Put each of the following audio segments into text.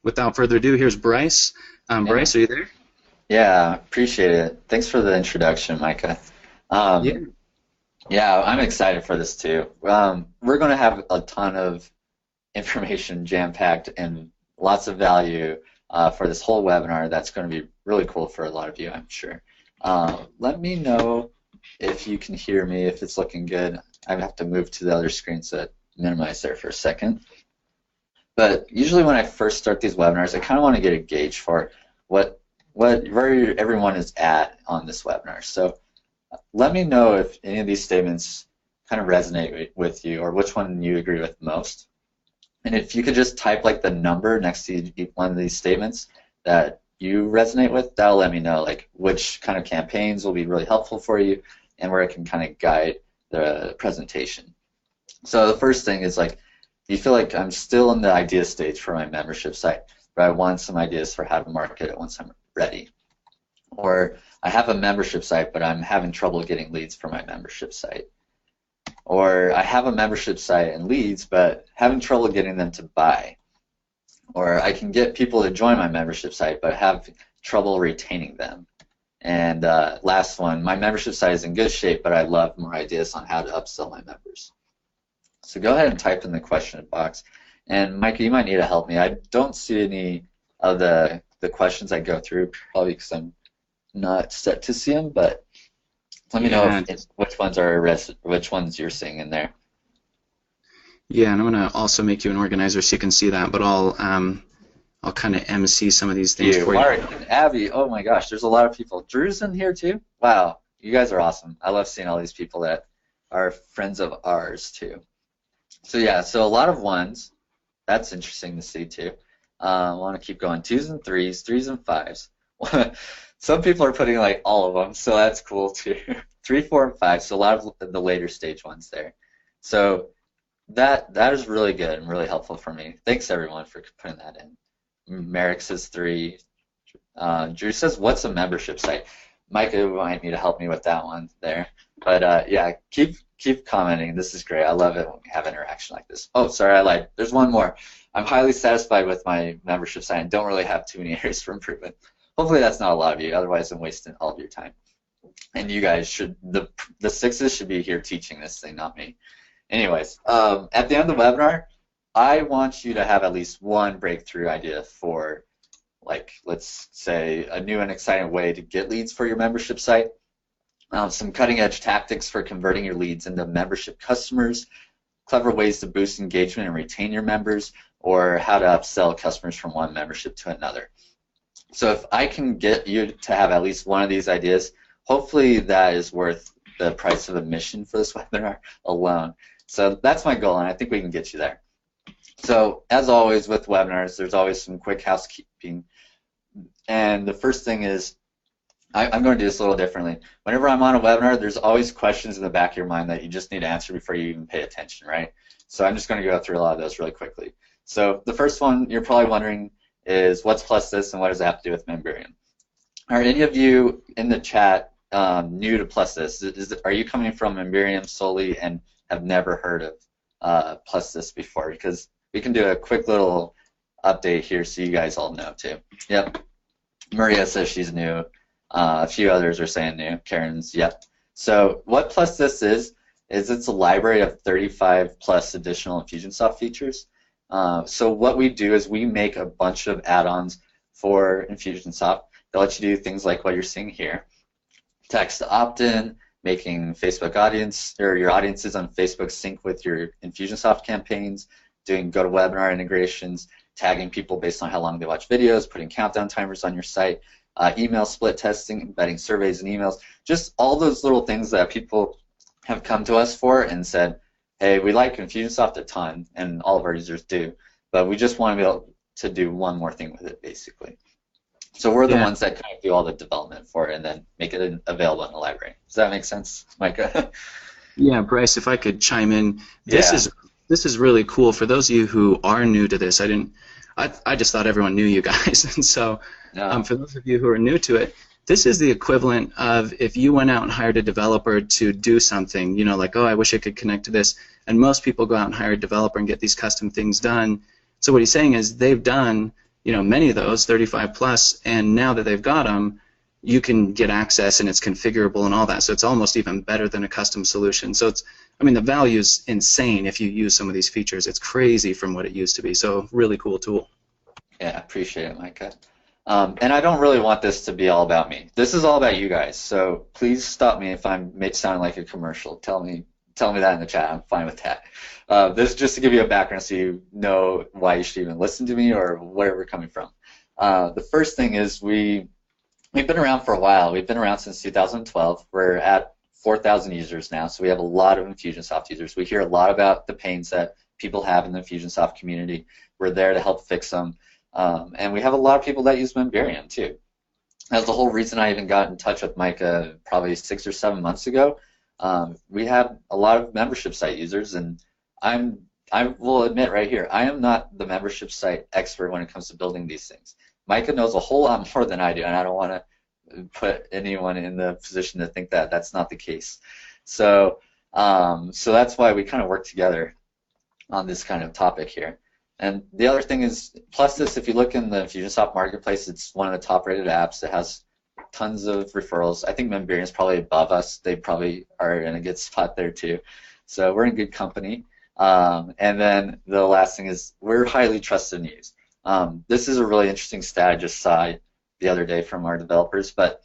without further ado, here's Bryce. Yeah, Bryce, are you there? yeah, appreciate it. Thanks for the introduction, Micah. Yeah. Um, yeah, I'm excited for this too. We're going to have a ton of information jam-packed and lots of value for this whole webinar. That's going to be really cool for a lot of you, I'm sure. Let me know if you can hear me, if it's looking good. I have to move to the other screen so it minimize there for a second. But usually when I first start these webinars, I kind of want to get a gauge for where everyone is at on this webinar. So let me know if any of these statements kind of resonate with you or which one you agree with most. And if you could just type like the number next to one of these statements that you resonate with, that'll let me know like which kind of campaigns will be really helpful for you and where I can kind of guide the presentation. So the first thing is like, you feel like I'm still in the idea stage for my membership site, but I want some ideas for how to market it once I'm ready. Or I have a membership site, but I'm having trouble getting leads for my membership site. Or I have a membership site and leads, but having trouble getting them to buy. Or I can get people to join my membership site, but have trouble retaining them. And last one, my membership site is in good shape, but I love more ideas on how to upsell my members. So go ahead and type in the question box. And Micah, you might need to help me. I don't see any of the questions I go through, probably because I'm not set to see them, but let me know which ones you're seeing in there. Yeah, and I'm gonna also make you an organizer so you can see that, but I'll kind of MC some of these things for you. Mark and Abby, oh my gosh, there's a lot of people. Drew's in here too? Wow, you guys are awesome. I love seeing all these people that are friends of ours too. So yeah, so a lot of ones. That's interesting to see too. I want to keep going. 2s and 3s, 3s and 5s. Some people are putting like all of them, so that's cool too. 3, 4, and 5. So a lot of the later stage ones there. So that is really good and really helpful for me. Thanks everyone for putting that in. Merrick says 3. Drew says, "What's a membership site?" Micah might need to help me with that one there. But yeah, keep commenting. This is great. I love it when we have interaction like this. Oh, sorry, I lied. There's one more. I'm highly satisfied with my membership site and don't really have too many areas for improvement. Hopefully that's not a lot of you. Otherwise, I'm wasting all of your time. And you guys should, the 6s should be here teaching this thing, not me. Anyways, at the end of the webinar, I want you to have at least one breakthrough idea for, like, let's say, a new and exciting way to get leads for your membership site. Some cutting-edge tactics for converting your leads into membership customers, clever ways to boost engagement and retain your members, or how to upsell customers from one membership to another. So if I can get you to have at least one of these ideas, hopefully that is worth the price of admission for this webinar alone. So that's my goal, and I think we can get you there. So as always with webinars, there's always some quick housekeeping. And the first thing is, I'm going to do this a little differently. Whenever I'm on a webinar, there's always questions in the back of your mind that you just need to answer before you even pay attention, right? So I'm just going to go through a lot of those really quickly. So the first one you're probably wondering is, what's plusthis and what does it have to do with memberium? Are any of you in the chat new to plusthis? Are you coming from memberium solely and have never heard of plusthis before? Because we can do a quick little update here so you guys all know too. Yep. Maria says she's new. A few others are saying new. Karen's, yep. So what plusthis is it's a library of 35 plus additional Infusionsoft features. So what we do is we make a bunch of add-ons for Infusionsoft that let you do things like what you're seeing here. Text opt-in, making Facebook audience, or your audiences on Facebook sync with your Infusionsoft campaigns, doing GoToWebinar integrations, tagging people based on how long they watch videos, putting countdown timers on your site, email split testing, embedding surveys and emails, just all those little things that people have come to us for and said, hey, we like Infusionsoft a ton, and all of our users do, but we just want to be able to do one more thing with it, basically. So we're the ones that kind of do all the development for it and then make it available in the library. Does that make sense, Micah? Yeah, Bryce, if I could chime in, this is really cool. For those of you who are new to this, I just thought everyone knew you guys, and so for those of you who are new to it, this is the equivalent of if you went out and hired a developer to do something, you know, like, oh, I wish I could connect to this, and most people go out and hire a developer and get these custom things done. So what he's saying is they've done many of those, 35 plus, and now that they've got them, you can get access and it's configurable and all that. So it's almost even better than a custom solution. So the value is insane if you use some of these features. It's crazy from what it used to be. So really cool tool. Yeah, appreciate it, Micah. And I don't really want this to be all about me. This is all about you guys. So please stop me if I'm sounding like a commercial. Tell me that in the chat. I'm fine with that. This is just to give you a background so you know why you should even listen to me or where we're coming from. The first thing is we've been around for a while. We've been around since 2012. We're at 4,000 users now, so we have a lot of Infusionsoft users. We hear a lot about the pains that people have in the Infusionsoft community. We're there to help fix them. And we have a lot of people that use Memberium too. That's the whole reason I even got in touch with Micah probably 6 or 7 months ago. We have a lot of membership site users, and I will admit right here, I am not the membership site expert when it comes to building these things. Micah knows a whole lot more than I do, and I don't want to put anyone in the position to think that that's not the case. So that's why we kind of work together on this kind of topic here. And the other thing is, plusthis, if you look in the Infusionsoft marketplace, it's one of the top-rated apps. It has tons of referrals. I think Memberium is probably above us. They probably are in a good spot there too. So we're in good company. And then the last thing is we're highly trusted and used. This is a really interesting stat I just saw the other day from our developers, but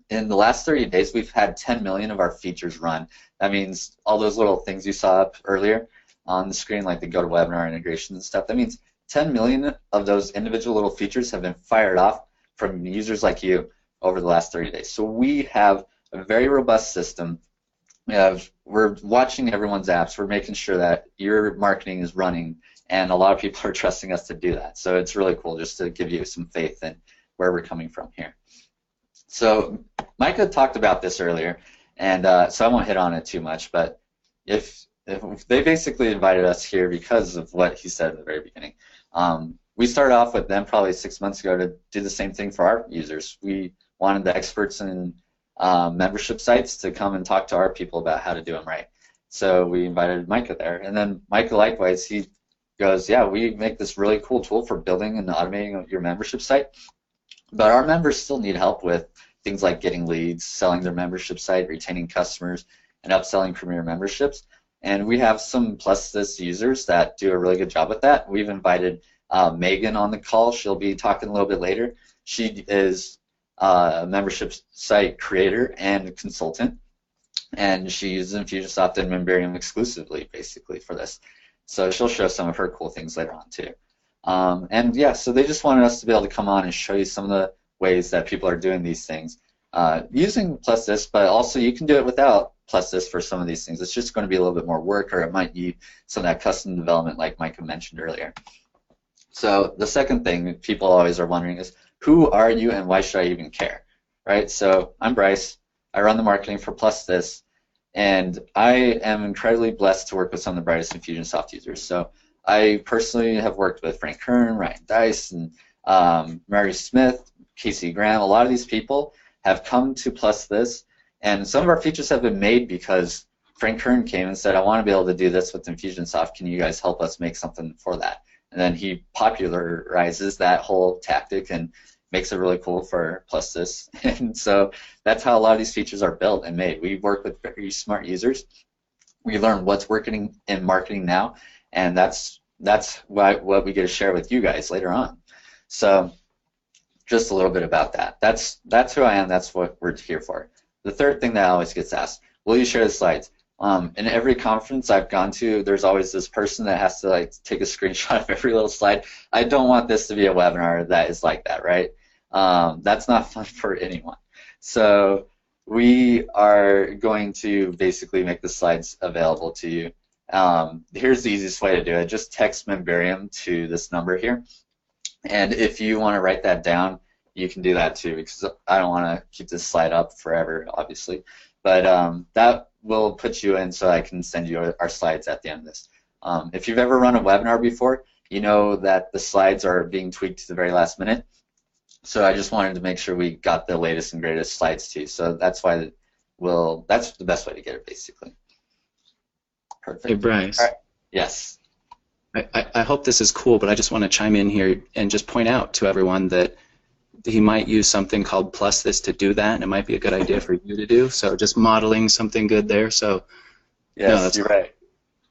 in the last 30 days, we've had 10 million of our features run. That means all those little things you saw up earlier on the screen, like the GoToWebinar integrations and stuff, that means 10 million of those individual little features have been fired off from users like you over the last 30 days. So we have a very robust system. We're watching everyone's apps. We're making sure that your marketing is running, and a lot of people are trusting us to do that. So it's really cool just to give you some faith in where we're coming from here. So Micah talked about this earlier, and so I won't hit on it too much, but if they basically invited us here because of what he said at the very beginning. We started off with them probably 6 months ago to do the same thing for our users. We wanted the experts in membership sites to come and talk to our people about how to do them right. So we invited Micah there. And then Micah, likewise, he goes, yeah, we make this really cool tool for building and automating your membership site, but our members still need help with things like getting leads, selling their membership site, retaining customers, and upselling premier memberships. And we have some plusthis users that do a really good job with that. We've invited Megan on the call. She'll be talking a little bit later. She is a membership site creator and consultant, and she uses Infusionsoft and Memberium exclusively, basically, for this. So she'll show some of her cool things later on, too. And yeah, so they just wanted us to be able to come on and show you some of the ways that people are doing these things using plusthis, but also you can do it without plusthis for some of these things. It's just going to be a little bit more work, or it might need some of that custom development like Micah mentioned earlier. So the second thing people always are wondering is, who are you and why should I even care, right? So I'm Bryce. I run the marketing for plusthis, and I am incredibly blessed to work with some of the brightest Infusionsoft users. So I personally have worked with Frank Kern, Ryan Dice, and Mary Smith, Casey Graham. A lot of these people have come to plusthis, and some of our features have been made because Frank Kern came and said, I want to be able to do this with Infusionsoft. Can you guys help us make something for that? And then he popularizes that whole tactic and makes it really cool for plusthis. And so that's how a lot of these features are built and made. We work with very smart users. We learn what's working in marketing now, and that's what we get to share with you guys later on. So just a little bit about that. That's who I am. That's what we're here for. The third thing that always gets asked, will you share the slides? In every conference I've gone to, there's always this person that has to take a screenshot of every little slide. I don't want this to be a webinar that is like that, right? That's not fun for anyone. So we are going to basically make the slides available to you. Here's the easiest way to do it. Just text Memberium to this number here. And if you want to write that down, you can do that too, because I don't want to keep this slide up forever, obviously. But that will put you in so I can send you our slides at the end of this. If you've ever run a webinar before, you know that the slides are being tweaked to the very last minute. So I just wanted to make sure we got the latest and greatest slides to you. So that's why that's the best way to get it, basically. Perfect. Hey, Bryce. All right. Yes. I hope this is cool, but I just want to chime in here and just point out to everyone that he might use something called plusthis to do that, and it might be a good idea for you to do. So just modeling something good there. So no, Yes, that's you're right.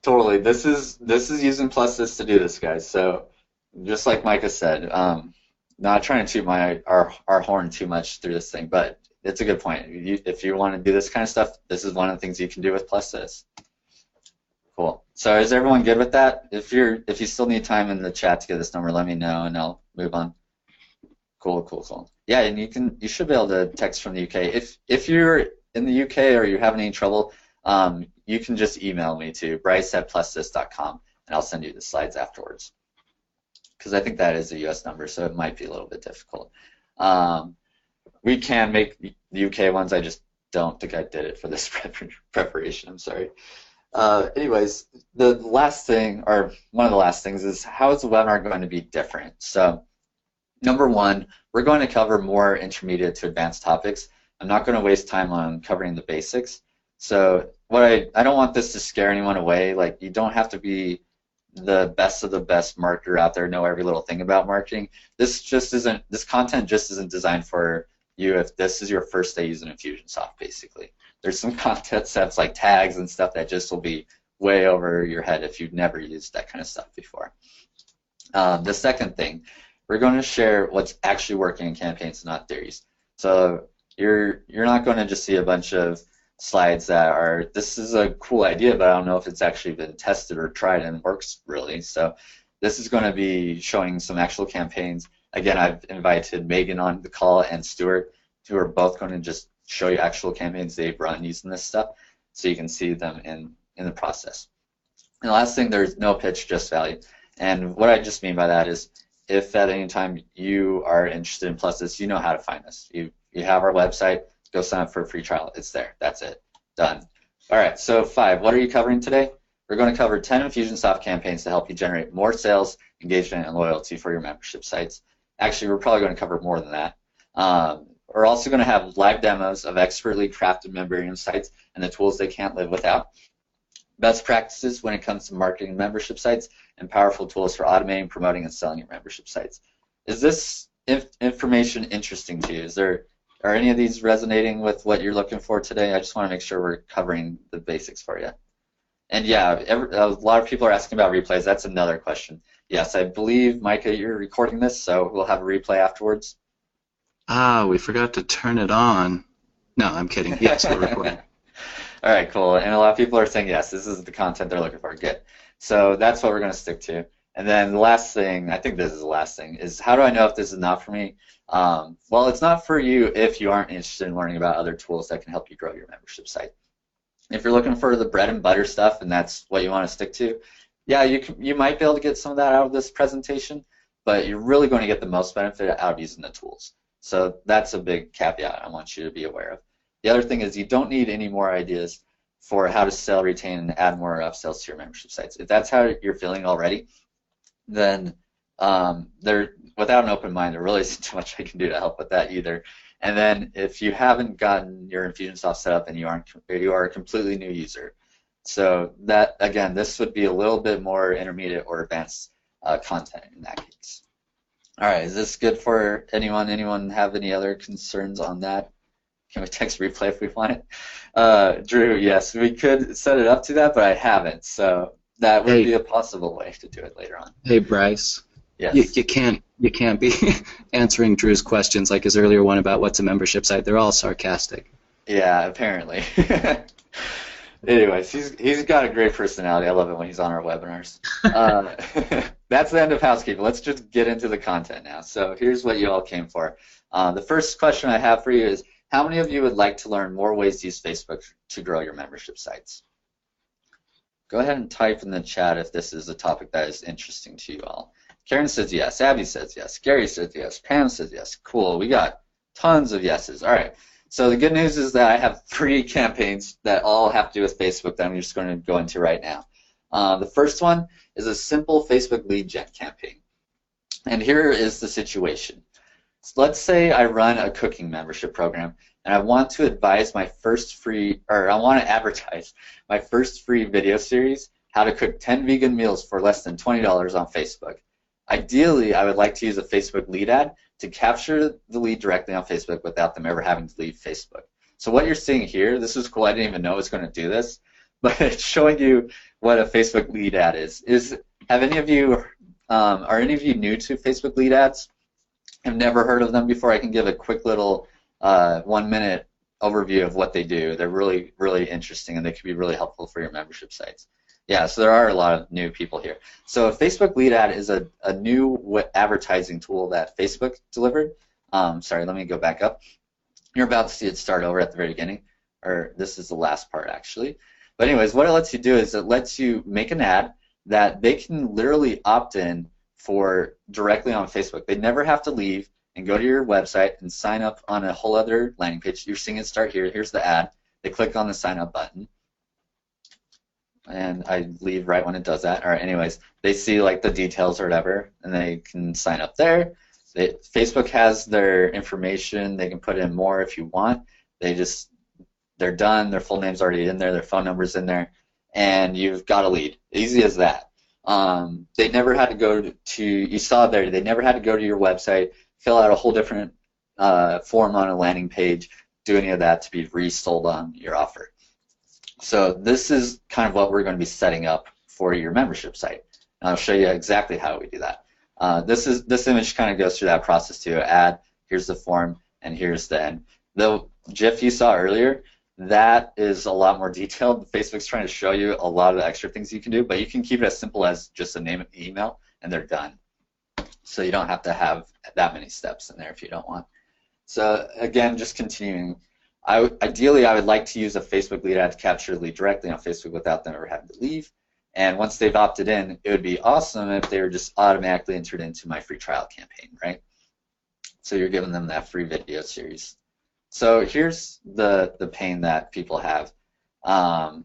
Totally. This is using plusthis to do this, guys. So just like Micah said, not trying to toot our horn too much through this thing, but it's a good point. If you want to do this kind of stuff, this is one of the things you can do with plusthis. Cool. So is everyone good with that? If you still need time in the chat to get this number, let me know and I'll move on. Cool, cool, cool. Yeah, and you should be able to text from the UK. If you're in the UK or you're having any trouble, you can just email me to bryce@plusthis.com and I'll send you the slides afterwards. Because I think that is a US number, so it might be a little bit difficult. We can make the UK ones. I just don't think I did it for this preparation. I'm sorry. Anyways, the last thing, or one of the last things, is how is the webinar going to be different? So, number one, we're going to cover more intermediate to advanced topics. I'm not going to waste time on covering the basics. So, I don't want this to scare anyone away. Like, you don't have to be the best of the best marketer out there, know every little thing about marketing. This content just isn't designed for you if this is your first day using Infusionsoft, basically. There's some content sets like tags and stuff that just will be way over your head if you've never used that kind of stuff before. The second thing, we're going to share what's actually working in campaigns, not theories. So you're not going to just see a bunch of slides that are, this is a cool idea, but I don't know if it's actually been tested or tried and works really. So this is going to be showing some actual campaigns. Again, I've invited Megan on the call and Stuart, who are both going to just show you actual campaigns they've run using this stuff, so you can see them in the process. And the last thing, there's no pitch, just value. And what I just mean by that is, if at any time you are interested in plusthis, you know how to find us. You have our website, go sign up for a free trial. It's there. That's it. Done. All right, so 5, what are you covering today? We're going to cover 10 Infusionsoft campaigns to help you generate more sales, engagement, and loyalty for your membership sites. Actually, we're probably going to cover more than that. We're also going to have live demos of expertly crafted memberium sites and the tools they can't live without, best practices when it comes to marketing membership sites, and powerful tools for automating, promoting, and selling your membership sites. Is this information interesting to you? Are any of these resonating with what you're looking for today? I just want to make sure we're covering the basics for you. And yeah, a lot of people are asking about replays. That's another question. Yes, I believe, Micah, you're recording this, so we'll have a replay afterwards. Ah, we forgot to turn it on. No, I'm kidding. Yes, we're recording. All right, cool. And a lot of people are saying, yes, this is the content they're looking for. Good. So that's what we're going to stick to. And then the last thing, I think this is the last thing, is how do I know if this is not for me? Well, it's not for you if you aren't interested in learning about other tools that can help you grow your membership site. If you're looking for the bread and butter stuff and that's what you want to stick to, yeah, you might be able to get some of that out of this presentation, but you're really going to get the most benefit out of using the tools. So that's a big caveat I want you to be aware of. The other thing is you don't need any more ideas for how to sell, retain, and add more upsells to your membership sites. If that's how you're feeling already, then without an open mind, there really isn't too much I can do to help with that either. And then if you haven't gotten your Infusionsoft set up and you are a completely new user, so that, again, this would be a little bit more intermediate or advanced content in that case. All right, is this good for anyone? Anyone have any other concerns on that? Can we text replay if we want it? Drew, yes, we could set it up to that, but I haven't, so that would be a possible way to do it later on. Hey, Bryce. Yes. You can't be answering Drew's questions like his earlier one about what's a membership site. They're all sarcastic. Yeah, apparently. Anyways, he's got a great personality. I love it when he's on our webinars. That's the end of housekeeping. Let's just get into the content now. So here's what you all came for. The first question I have for you is, how many of you would like to learn more ways to use Facebook to grow your membership sites? Go ahead and type in the chat if this is a topic that is interesting to you all. Karen says yes. Abby says yes. Gary says yes. Pam says yes. Cool. We got tons of yeses. All right. So the good news is that I have 3 campaigns that all have to do with Facebook that I'm just going to go into right now. The first one is a simple Facebook lead gen campaign. And here is the situation. So let's say I run a cooking membership program and I want to advise my first free, or I want to advertise my first free video series how to cook 10 vegan meals for less than $20 on Facebook. Ideally, I would like to use a Facebook lead ad to capture the lead directly on Facebook without them ever having to leave Facebook. So what you're seeing here, this is cool. I didn't even know it was going to do this, but it's showing you what a Facebook lead ad is. Have any of you, are any of you new to Facebook lead ads? I've never heard of them before. I can give a quick little 1-minute overview of what they do. They're really, really interesting, and they can be really helpful for your membership sites. Yeah, so there are a lot of new people here. So a Facebook lead ad is a new advertising tool that Facebook delivered. Sorry, let me go back up. You're about to see it start over at the very beginning, or this is the last part actually. But anyways, what it lets you do is it lets you make an ad that they can literally opt in for directly on Facebook. They never have to leave and go to your website and sign up on a whole other landing page. You're seeing it start here. Here's the ad. They click on the sign up button. And I leave right when it does that. All right, anyways, they see like the details or whatever, and they can sign up there. Facebook has their information. They can put in more if you want. They're done. Their full name's already in there. Their phone number's in there, and you've got a lead. Easy as that. They never had to go to. You saw there. They never had to go to your website, fill out a whole different form on a landing page, do any of that to be resold on your offer. So this is kind of what we're going to be setting up for your membership site. And I'll show you exactly how we do that. This image kind of goes through that process too. Add, here's the form, and here's the end. The GIF you saw earlier, that is a lot more detailed. Facebook's trying to show you a lot of the extra things you can do, but you can keep it as simple as just a name and email, and they're done. So you don't have to have that many steps in there if you don't want. So again, just continuing. Ideally, I would like to use a Facebook lead ad to capture the lead directly on Facebook without them ever having to leave. And once they've opted in, it would be awesome if they were just automatically entered into my free trial campaign, right? So you're giving them that free video series. So here's the pain that people have. And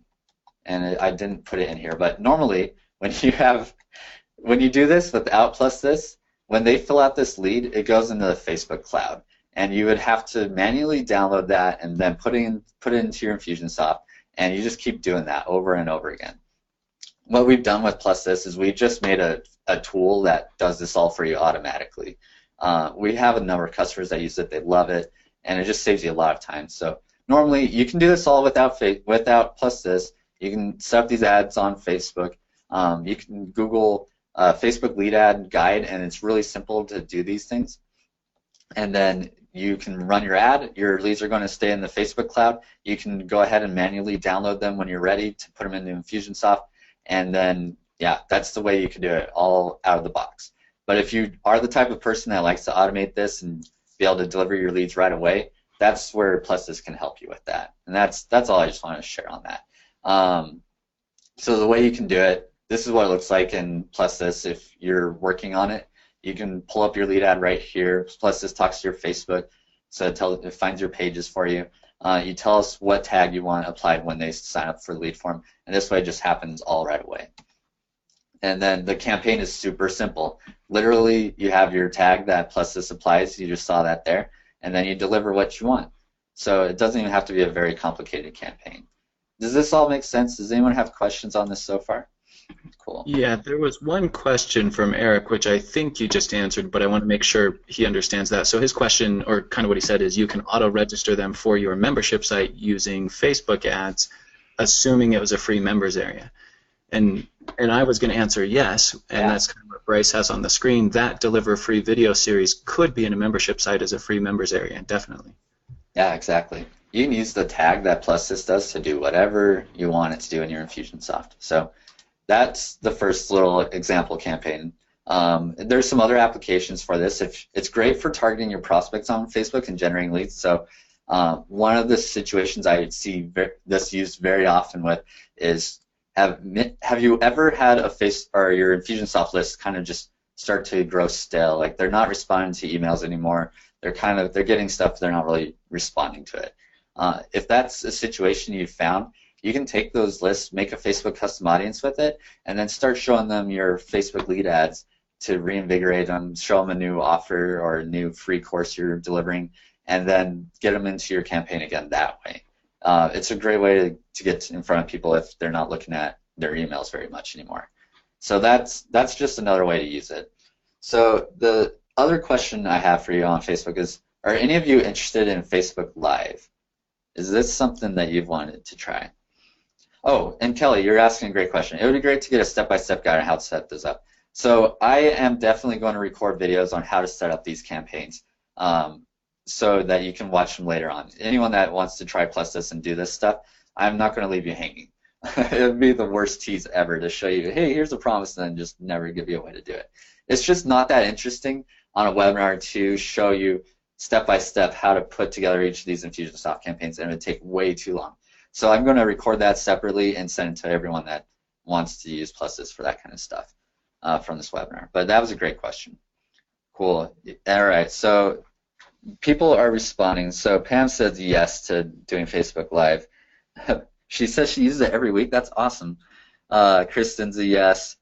I didn't put it in here, but normally when you do this without plusthis, when they fill out this lead, it goes into the Facebook cloud. And you would have to manually download that and then put it into your Infusionsoft, and you just keep doing that over and over again. What we've done with plusthis is we just made a tool that does this all for you automatically. We have a number of customers that use it, they love it, and it just saves you a lot of time. So normally you can do this all without plusthis. You can set up these ads on Facebook. You can Google Facebook lead ad guide, and it's really simple to do these things. And then you can run your ad. Your leads are going to stay in the Facebook cloud. You can go ahead and manually download them when you're ready to put them into Infusionsoft. And then, yeah, that's the way you can do it all out of the box. But if you are the type of person that likes to automate this and be able to deliver your leads right away, that's where plusthis can help you with that. And that's all I just want to share on that. So the way you can do it, this is what it looks like in plusthis if you're working on it. You can pull up your lead ad right here. Plusthis talks to your Facebook, so it finds your pages for you. You tell us what tag you want applied when they sign up for the lead form, and this way it just happens all right away. And then the campaign is super simple. Literally, you have your tag that plusthis applies. You just saw that there, and then you deliver what you want. So it doesn't even have to be a very complicated campaign. Does this all make sense? Does anyone have questions on this so far? Cool. Yeah, there was one question from Eric, which I think you just answered, but I want to make sure he understands that. So his question, or kind of what he said, is you can auto-register them for your membership site using Facebook ads, assuming it was a free members area. And I was going to answer yes, and that's kind of what Bryce has on the screen. That Deliver Free video series could be in a membership site as a free members area, definitely. Yeah, exactly. You can use the tag that plusthis does to do whatever you want it to do in your Infusionsoft. So that's the first little example campaign. There's some other applications for this. It's great for targeting your prospects on Facebook and generating leads. So one of the situations I see this used very often with is have you ever had your Infusionsoft list kind of just start to grow stale? Like they're not responding to emails anymore. They're getting stuff, they're not really responding to it. If that's a situation you've found, you can take those lists, make a Facebook custom audience with it, and then start showing them your Facebook lead ads to reinvigorate them, show them a new offer or a new free course you're delivering, and then get them into your campaign again that way. It's a great way to get in front of people if they're not looking at their emails very much anymore. So that's just another way to use it. So the other question I have for you on Facebook is, are any of you interested in Facebook Live? Is this something that you've wanted to try? Oh, and Kelly, you're asking a great question. It would be great to get a step-by-step guide on how to set this up. So I am definitely going to record videos on how to set up these campaigns so that you can watch them later on. Anyone that wants to try plusthis and do this stuff, I'm not going to leave you hanging. It would be the worst tease ever to show you, hey, here's a promise, and then just never give you a way to do it. It's just not that interesting on a webinar to show you step-by-step how to put together each of these Infusionsoft campaigns, and it would take way too long. So I'm going to record that separately and send it to everyone that wants to use plusthis for that kind of stuff from this webinar. But that was a great question. Cool. All right, so people are responding. So Pam says yes to doing Facebook Live. She says she uses it every week. That's awesome. Kristen's a yes.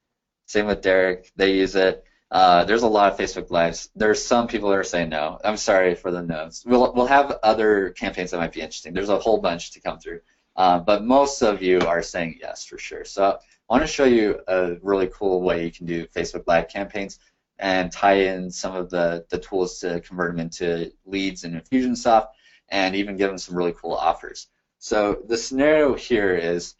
Same with Derek. They use it. There's a lot of Facebook Lives. There's some people that are saying no. I'm sorry for the no's. We'll have other campaigns that might be interesting. There's a whole bunch to come through. But most of you are saying yes for sure. So I want to show you a really cool way you can do Facebook Live campaigns and tie in some of the tools to convert them into leads in Infusionsoft and even give them some really cool offers. So the scenario here is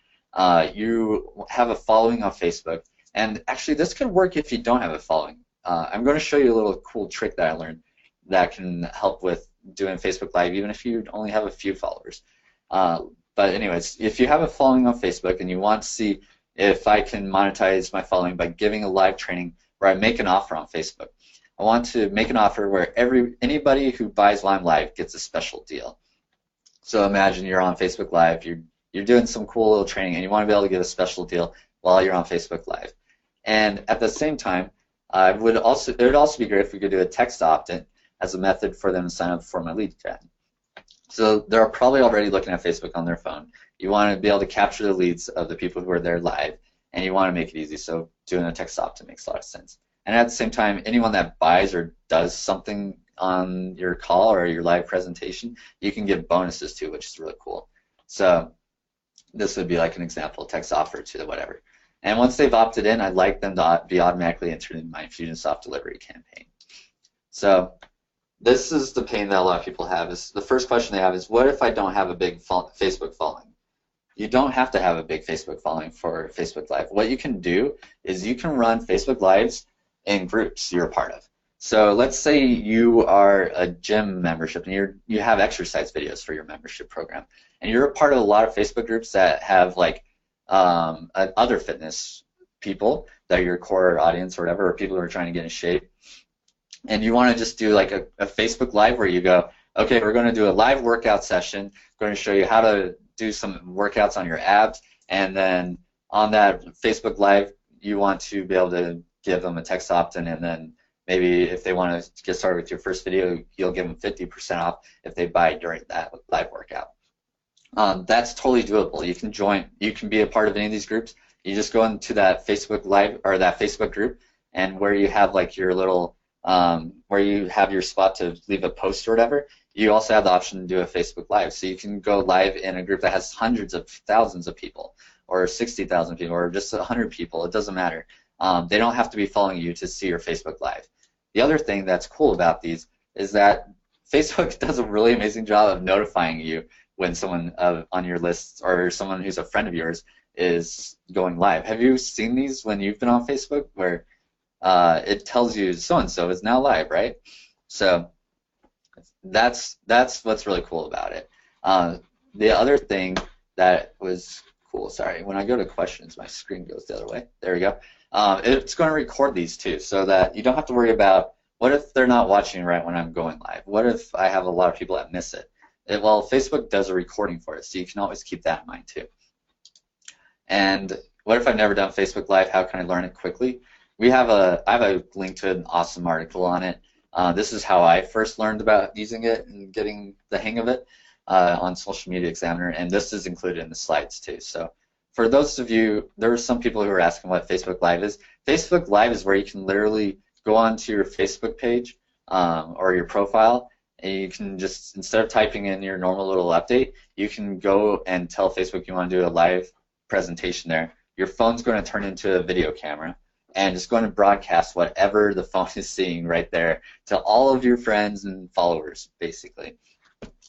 you have a following on Facebook, and actually this could work if you don't have a following. I'm going to show you a little cool trick that I learned that can help with doing Facebook Live even if you only have a few followers. But anyways, if you have a following on Facebook and you want to see if I can monetize my following by giving a live training where I make an offer on Facebook, I want to make an offer where anybody who buys while I'm live gets a special deal. So imagine you're on Facebook Live, you're doing some cool little training, and you want to be able to get a special deal while you're on Facebook Live. And at the same time, it would also be great if we could do a text opt-in as a method for them to sign up for my lead gen. So they're probably already looking at Facebook on their phone. You want to be able to capture the leads of the people who are there live, and you want to make it easy, so doing a text opt-in makes a lot of sense. And at the same time, anyone that buys or does something on your call or your live presentation, you can give bonuses to, which is really cool. So this would be like an example, text offer to whatever. And once they've opted in, I'd like them to be automatically entered in my Infusionsoft delivery campaign. So this is the pain that a lot of people have. Is the first question they have is, what if I don't have a big Facebook following? You don't have to have a big Facebook following for Facebook Live. What you can do is you can run Facebook Lives in groups you're a part of. So let's say you are a gym membership and you have exercise videos for your membership program, and you're a part of a lot of Facebook groups that have like other fitness people that are your core audience or whatever, or people who are trying to get in shape, and you want to just do like a Facebook Live where you go, okay, we're going to do a live workout session, going to show you how to do some workouts on your abs, and then on that Facebook Live you want to be able to give them a text opt-in, and then maybe if they want to get started with your first video, you'll give them 50% off if they buy during that live workout. That's totally doable. You can join, you can be a part of any of these groups. You just go into that Facebook Live or that Facebook group, and where you have like your little, where you have your spot to leave a post or whatever, you also have the option to do a Facebook Live. So you can go live in a group that has hundreds of thousands of people, or 60,000 people, or just 100 people. It doesn't matter. They don't have to be following you to see your Facebook Live. The other thing that's cool about these is that Facebook does a really amazing job of notifying you when someone on your list or someone who's a friend of yours is going live. Have you seen these when you've been on Facebook where it tells you so-and-so is now live, right? So that's what's really cool about it. The other thing that was cool, sorry, when I go to questions, my screen goes the other way. There we go. It's going to record these too, so that you don't have to worry about what if they're not watching right when I'm going live. What if I have a lot of people that miss it? Well, Facebook does a recording for it, so you can always keep that in mind too. And what if I've never done Facebook Live? How can I learn it quickly? I have a link to an awesome article on it. This is how I first learned about using it and getting the hang of it on Social Media Examiner, and this is included in the slides too. So for those of you, there are some people who are asking what Facebook Live is. Facebook Live is where you can literally go onto your Facebook page or your profile, and you can just, instead of typing in your normal little update, you can go and tell Facebook you want to do a live presentation there your phone's going to turn into a video camera, and it's going to broadcast whatever the phone is seeing right there to all of your friends and followers, basically.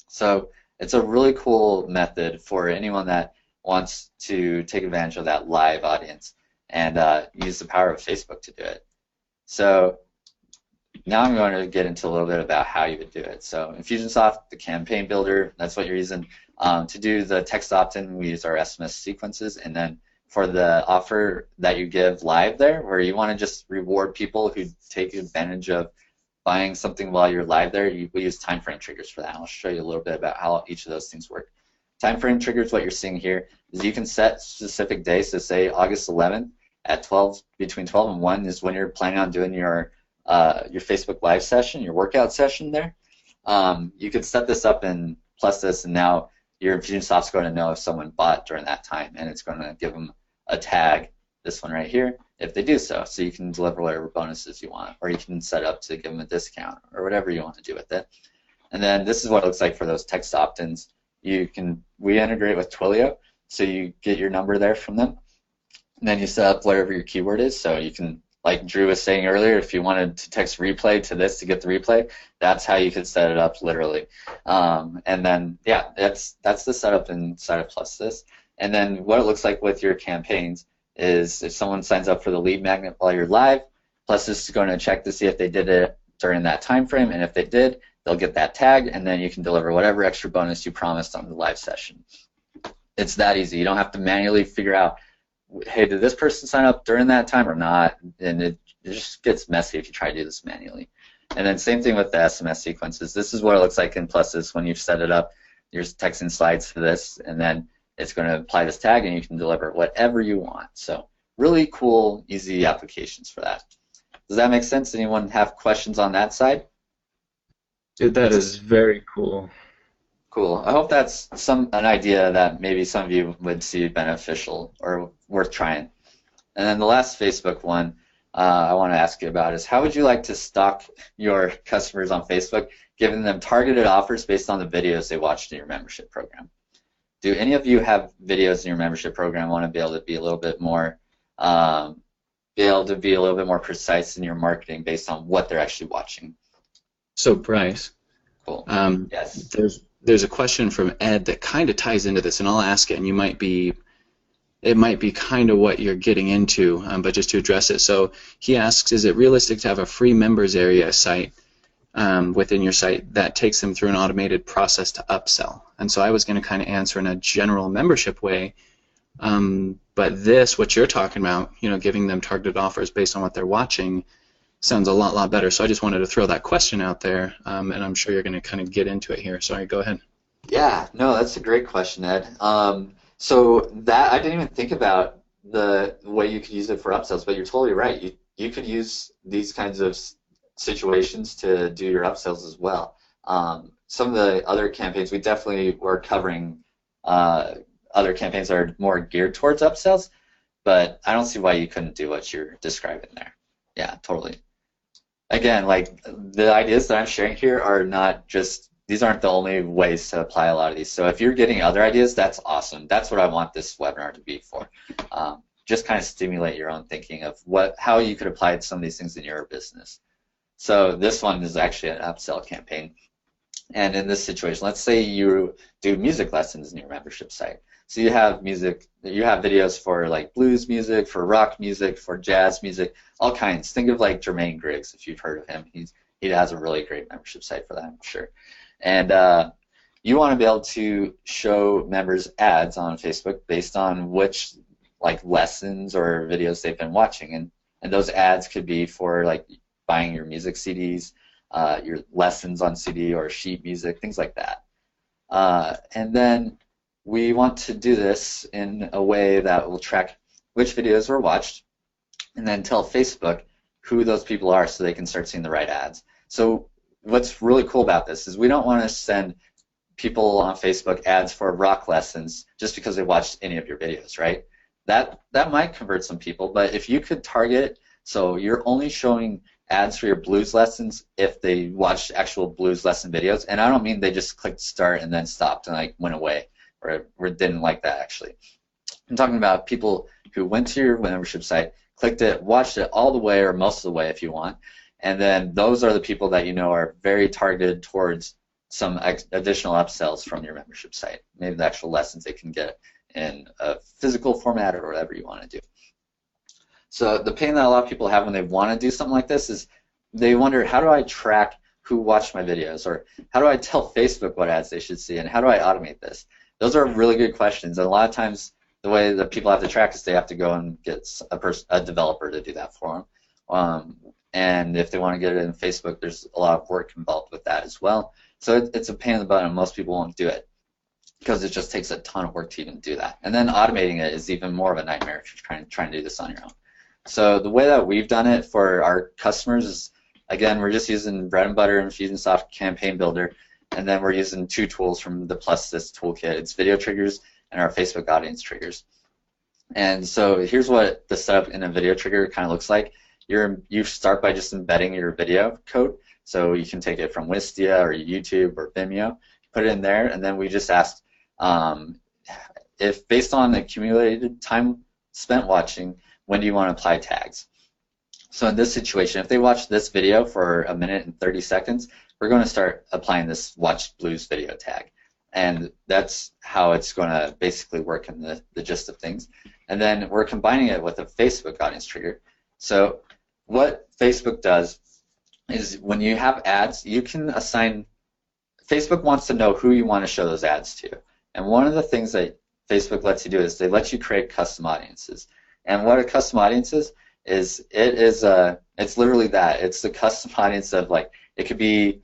So it's a really cool method for anyone that wants to take advantage of that live audience and use the power of Facebook to do it. So now I'm going to get into a little bit about how you would do it. So Infusionsoft, the campaign builder, that's what you're using. To do the text opt-in, we use our SMS sequences, and then for the offer that you give live there, where you want to just reward people who take advantage of buying something while you're live there, we use time frame triggers for that. I'll show you a little bit about how each of those things work. Time frame triggers, what you're seeing here, is you can set specific days. So say August 11th at 12, between 12 and 1 is when you're planning on doing your Facebook Live session, your workout session there. You could set this up in plusthis, and now your Infusionsoft's going to know if someone bought during that time, and it's going to give them a tag, this one right here, if they do so. So you can deliver whatever bonuses you want, or you can set up to give them a discount, or whatever you want to do with it. And then this is what it looks like for those text opt-ins. We integrate with Twilio, so you get your number there from them, and then you set up whatever your keyword is. So you can, like Drew was saying earlier, if you wanted to text replay to this to get the replay, that's how you could set it up, literally. And then, yeah, that's the setup inside of plusthis. And then what it looks like with your campaigns is if someone signs up for the lead magnet while you're live, plusthis is going to check to see if they did it during that time frame, and if they did, they'll get that tag, and then you can deliver whatever extra bonus you promised on the live session. It's that easy. You don't have to manually figure out, hey, did this person sign up during that time or not? And it just gets messy if you try to do this manually. And then same thing with the SMS sequences. This is what it looks like in plusthis when you've set it up. You're texting slides for this, and then it's going to apply this tag, and you can deliver whatever you want. So really cool, easy applications for that. Does that make sense? Anyone have questions on that side? Dude, that is very cool. Cool. I hope that's an idea that maybe some of you would see beneficial or worth trying. And then the last Facebook one I want to ask you about is, how would you like to stalk your customers on Facebook, giving them targeted offers based on the videos they watched in your membership program? Do any of you have videos in your membership program want to be able to be a little bit more precise in your marketing based on what they're actually watching? So Bryce, cool. Yes. There's a question from Ed that kind of ties into this, and I'll ask it, and it might be kind of what you're getting into, but just to address it. So he asks, is it realistic to have a free members area site within your site that takes them through an automated process to upsell? And so I was going to kind of answer in a general membership way, but what you're talking about, giving them targeted offers based on what they're watching, sounds a lot better. So I just wanted to throw that question out there, and I'm sure you're going to kind of get into it here. Sorry, go ahead. Yeah, no, that's a great question, Ed. So that I didn't even think about the way you could use it for upsells, but you're totally right. You could use these kinds of situations to do your upsells as well. Some of the other campaigns, we definitely were covering other campaigns that are more geared towards upsells, but I don't see why you couldn't do what you're describing there. Yeah, totally. Again, like the ideas that I'm sharing here are not just, these aren't the only ways to apply a lot of these. So if you're getting other ideas, that's awesome. That's what I want this webinar to be for. Just kind of stimulate your own thinking of how you could apply some of these things in your business. So this one is actually an upsell campaign. And in this situation, let's say you do music lessons in your membership site. So you have videos for like blues music, for rock music, for jazz music, all kinds. Think of like Jermaine Griggs, if you've heard of him. He has a really great membership site for that, I'm sure. And you want to be able to show members ads on Facebook based on which like lessons or videos they've been watching, and those ads could be for like buying your music CDs, your lessons on CD or sheet music, things like that. And then we want to do this in a way that will track which videos were watched and then tell Facebook who those people are so they can start seeing the right ads. So what's really cool about this is we don't want to send people on Facebook ads for rock lessons just because they watched any of your videos, right? That might convert some people, but if you could target, so you're only showing ads for your blues lessons if they watched actual blues lesson videos, and I don't mean they just clicked start and then stopped and like went away or didn't like that actually. I'm talking about people who went to your membership site, clicked it, watched it all the way or most of the way if you want, and then those are the people that you know are very targeted towards some additional upsells from your membership site, maybe the actual lessons they can get in a physical format or whatever you want to do. So the pain that a lot of people have when they want to do something like this is they wonder, how do I track who watched my videos, or how do I tell Facebook what ads they should see, and how do I automate this? Those are really good questions, and a lot of times the way that people have to track is they have to go and get a developer to do that for them. And if they want to get it in Facebook, there's a lot of work involved with that as well. So it's a pain in the butt, and most people won't do it because it just takes a ton of work to even do that. And then automating it is even more of a nightmare if you're trying to do this on your own. So the way that we've done it for our customers is, again, we're just using bread and butter Infusionsoft Campaign Builder, and then we're using two tools from the plusthis toolkit. It's video triggers and our Facebook audience triggers. And so here's what the setup in a video trigger kind of looks like. You start by just embedding your video code. So you can take it from Wistia or YouTube or Vimeo, put it in there, and then we just asked if based on accumulated time spent watching, when do you want to apply tags? So in this situation, if they watch this video for 1 minute and 30 seconds, we're going to start applying this watch blues video tag. And that's how it's going to basically work in the gist of things. And then we're combining it with a Facebook audience trigger. So what Facebook does is when you have ads, you can assign, Facebook wants to know who you want to show those ads to. And one of the things that Facebook lets you do is they let you create custom audiences. And what a custom audience is it's literally that. It's the custom audience of, like, it could be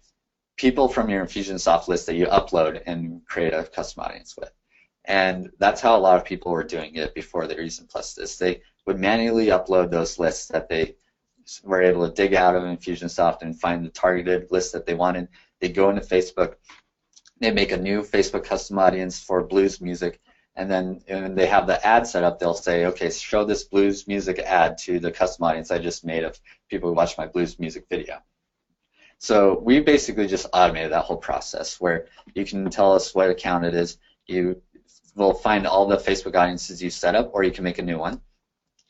people from your Infusionsoft list that you upload and create a custom audience with. And that's how a lot of people were doing it before they were using plusthis. They would manually upload those lists that they were able to dig out of Infusionsoft and find the targeted list that they wanted. They go into Facebook, they make a new Facebook custom audience for blues music, and then when they have the ad set up, they'll say, okay, show this blues music ad to the custom audience I just made of people who watch my blues music video. So we basically just automated that whole process where you can tell us what account it is. You will find all the Facebook audiences you set up, or you can make a new one.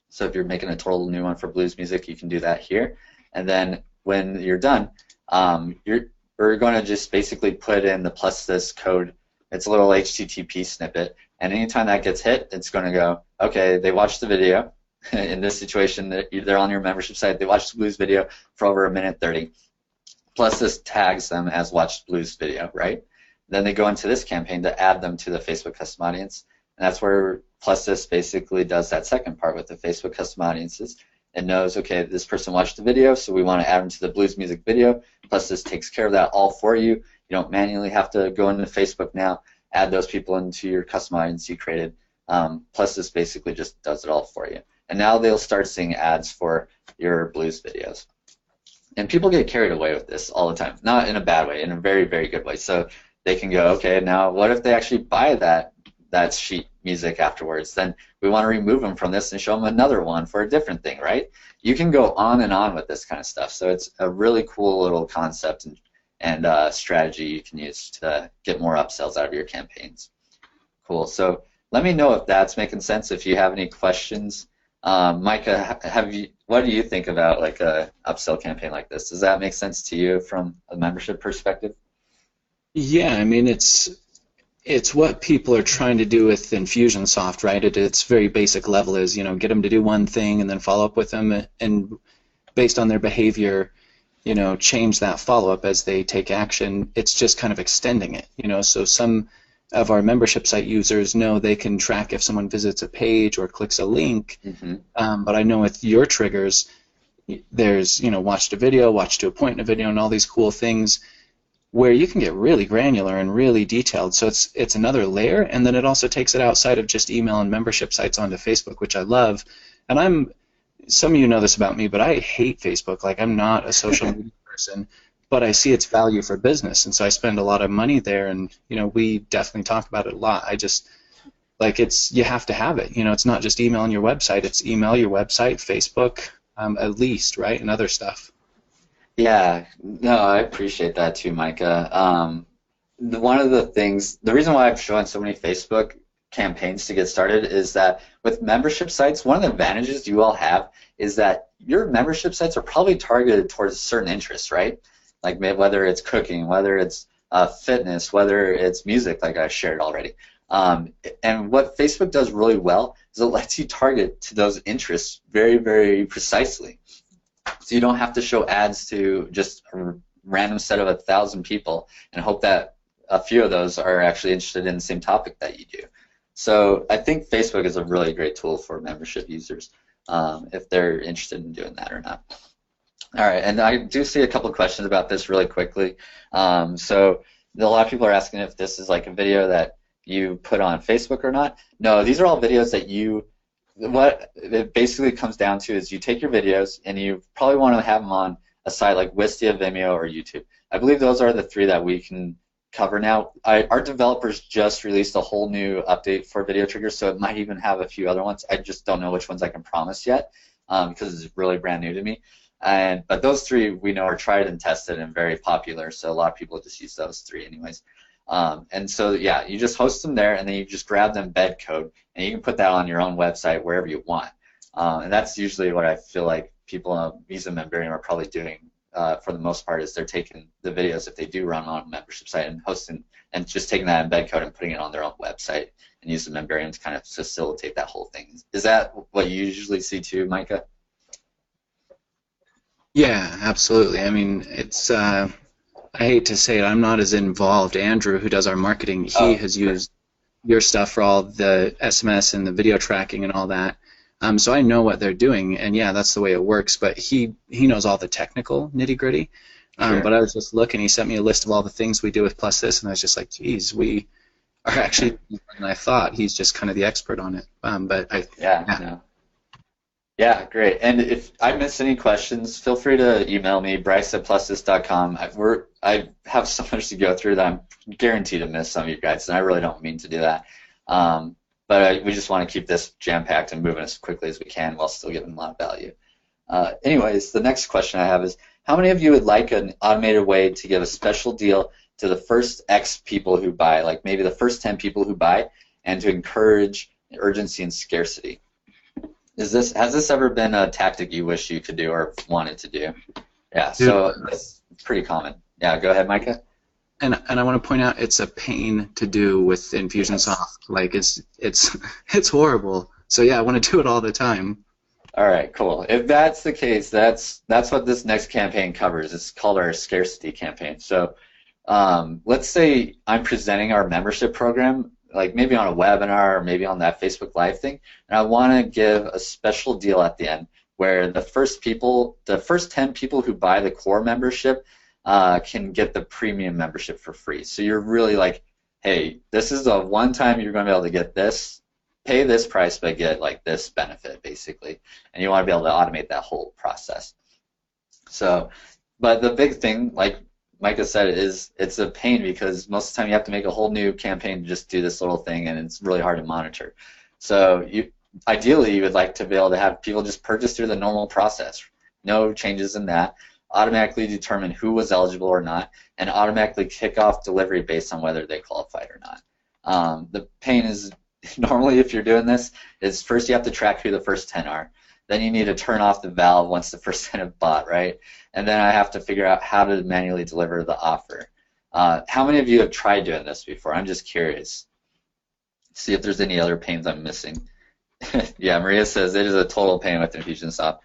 So if you're making a total new one for blues music, you can do that here. And then when you're done, we're going to just basically put in the plusthis code. It's a little HTTP snippet, and anytime that gets hit, it's going to go, okay, they watched the video. In this situation, they're on your membership site. They watched the blues video for over 1 minute 30. Plusthis tags them as watched blues video, right? Then they go into this campaign to add them to the Facebook custom audience, and that's where plusthis basically does that second part with the Facebook custom audiences. It knows, okay, this person watched the video, so we want to add them to the blues music video. Plusthis takes care of that all for you. You don't manually have to go into Facebook now, add those people into your custom audience you created. Plusthis basically just does it all for you. And now they'll start seeing ads for your blues videos. And people get carried away with this all the time, not in a bad way, in a very, very good way. So they can go, okay, now what if they actually buy that sheet music afterwards? Then we want to remove them from this and show them another one for a different thing, right? You can go on and on with this kind of stuff. So it's a really cool little concept and strategy you can use to get more upsells out of your campaigns. Cool. So let me know if that's making sense. If you have any questions, Micah, what do you think about like a upsell campaign like this? Does that make sense to you from a membership perspective? Yeah, I mean it's what people are trying to do with Infusionsoft, right? At its very basic level is, you know, get them to do one thing and then follow up with them, and based on their behavior, you know, change that follow-up as they take action. It's just kind of extending it, you know. So some of our membership site users know they can track if someone visits a page or clicks a link, but I know with your triggers, there's, you know, watched a video, watched to a point in a video, and all these cool things where you can get really granular and really detailed. So it's another layer, and then it also takes it outside of just email and membership sites onto Facebook, which I love. And some of you know this about me, but I hate Facebook. Like, I'm not a social media person, but I see its value for business, and so I spend a lot of money there, and, you know, we definitely talk about it a lot. I just, like, you have to have it. You know, it's not just email on your website. It's email, your website, Facebook, at least, right, and other stuff. Yeah, no, I appreciate that too, Micah. One of the things, the reason why I'm showing so many Facebook campaigns to get started is that with membership sites, one of the advantages you all have is that your membership sites are probably targeted towards certain interests, right? Like whether it's cooking, whether it's fitness, whether it's music, like I shared already. And what Facebook does really well is it lets you target to those interests very, very precisely. So you don't have to show ads to just a random set of 1,000 people and hope that a few of those are actually interested in the same topic that you do. So I think Facebook is a really great tool for membership users if they're interested in doing that or not. All right, and I do see a couple of questions about this really quickly. So a lot of people are asking if this is like a video that you put on Facebook or not. No, these are all videos that what it basically comes down to is you take your videos and you probably want to have them on a site like Wistia, Vimeo, or YouTube. I believe those are the three that we can cover now. Our developers just released a whole new update for Video Triggers, so it might even have a few other ones. I just don't know which ones I can promise yet because it's really brand new to me. But those three we know are tried and tested and very popular, so a lot of people just use those three anyways. And so, yeah, you just host them there, and then you just grab the embed code, and you can put that on your own website wherever you want. And that's usually what I feel like people using Memberium are probably doing for the most part, is they're taking the videos, if they do run on a membership site, and hosting, and just taking that embed code and putting it on their own website and using Memberium to kind of facilitate that whole thing. Is that what you usually see too, Micah? Yeah, absolutely. I mean, it's I hate to say it, I'm not as involved. Andrew, who does our marketing, he has used your stuff for all the SMS and the video tracking and all that. So I know what they're doing, and yeah, that's the way it works. But he knows all the technical nitty-gritty. Sure. But I was just looking. He sent me a list of all the things we do with plusthis, and I was just like, geez, we are actually more than I thought. He's just kind of the expert on it. Yeah, great. And if I miss any questions, feel free to email me, bryce@plusthis.com. I have so much to go through that I'm guaranteed to miss some of you guys, and I really don't mean to do that. But we just want to keep this jam-packed and moving as quickly as we can while still giving a lot of value. Anyways, the next question I have is, how many of you would like an automated way to give a special deal to the first X people who buy, like maybe the first 10 people who buy, and to encourage urgency and scarcity? Has this ever been a tactic you wish you could do or wanted to do? Yeah, so it's pretty common. Yeah, go ahead, Micah. And I want to point out, it's a pain to do with Infusionsoft. Like it's horrible. So yeah, I want to do it all the time. All right, cool. If that's the case, that's what this next campaign covers. It's called our scarcity campaign. So let's say I'm presenting our membership program, like maybe on a webinar or maybe on that Facebook Live thing, and I want to give a special deal at the end where the first 10 people who buy the core membership can get the premium membership for free. So you're really like, hey, this is the one time you're going to be able to get this, pay this price, but get like this benefit basically, and you want to be able to automate that whole process. So, but the big thing, like Micah said, is it's a pain because most of the time you have to make a whole new campaign to just do this little thing, and it's really hard to monitor. So ideally you would like to be able to have people just purchase through the normal process, no changes in that, automatically determine who was eligible or not, and automatically kick off delivery based on whether they qualified or not. The pain is normally, if you're doing this, is first you have to track who the first 10 are. Then you need to turn off the valve once the first 10 have bought, right? And then I have to figure out how to manually deliver the offer. How many of you have tried doing this before? I'm just curious. See if there's any other pains I'm missing. Yeah, Maria says it is a total pain with Infusionsoft.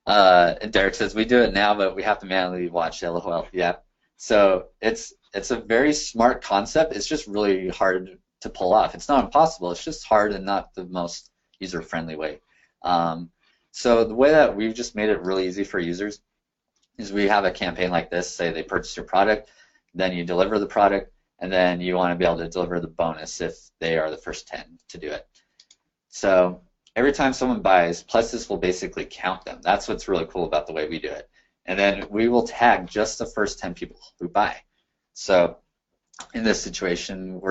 And Derek says we do it now, but we have to manually watch LOL. Yeah. So it's a very smart concept. It's just really hard to pull off. It's not impossible. It's just hard and not the most user-friendly way. So the way that we've just made it really easy for users is we have a campaign like this. Say they purchase your product, then you deliver the product, and then you want to be able to deliver the bonus if they are the first 10 to do it. So every time someone buys, plusthis will basically count them. That's what's really cool about the way we do it. And then we will tag just the first 10 people who buy. So in this situation,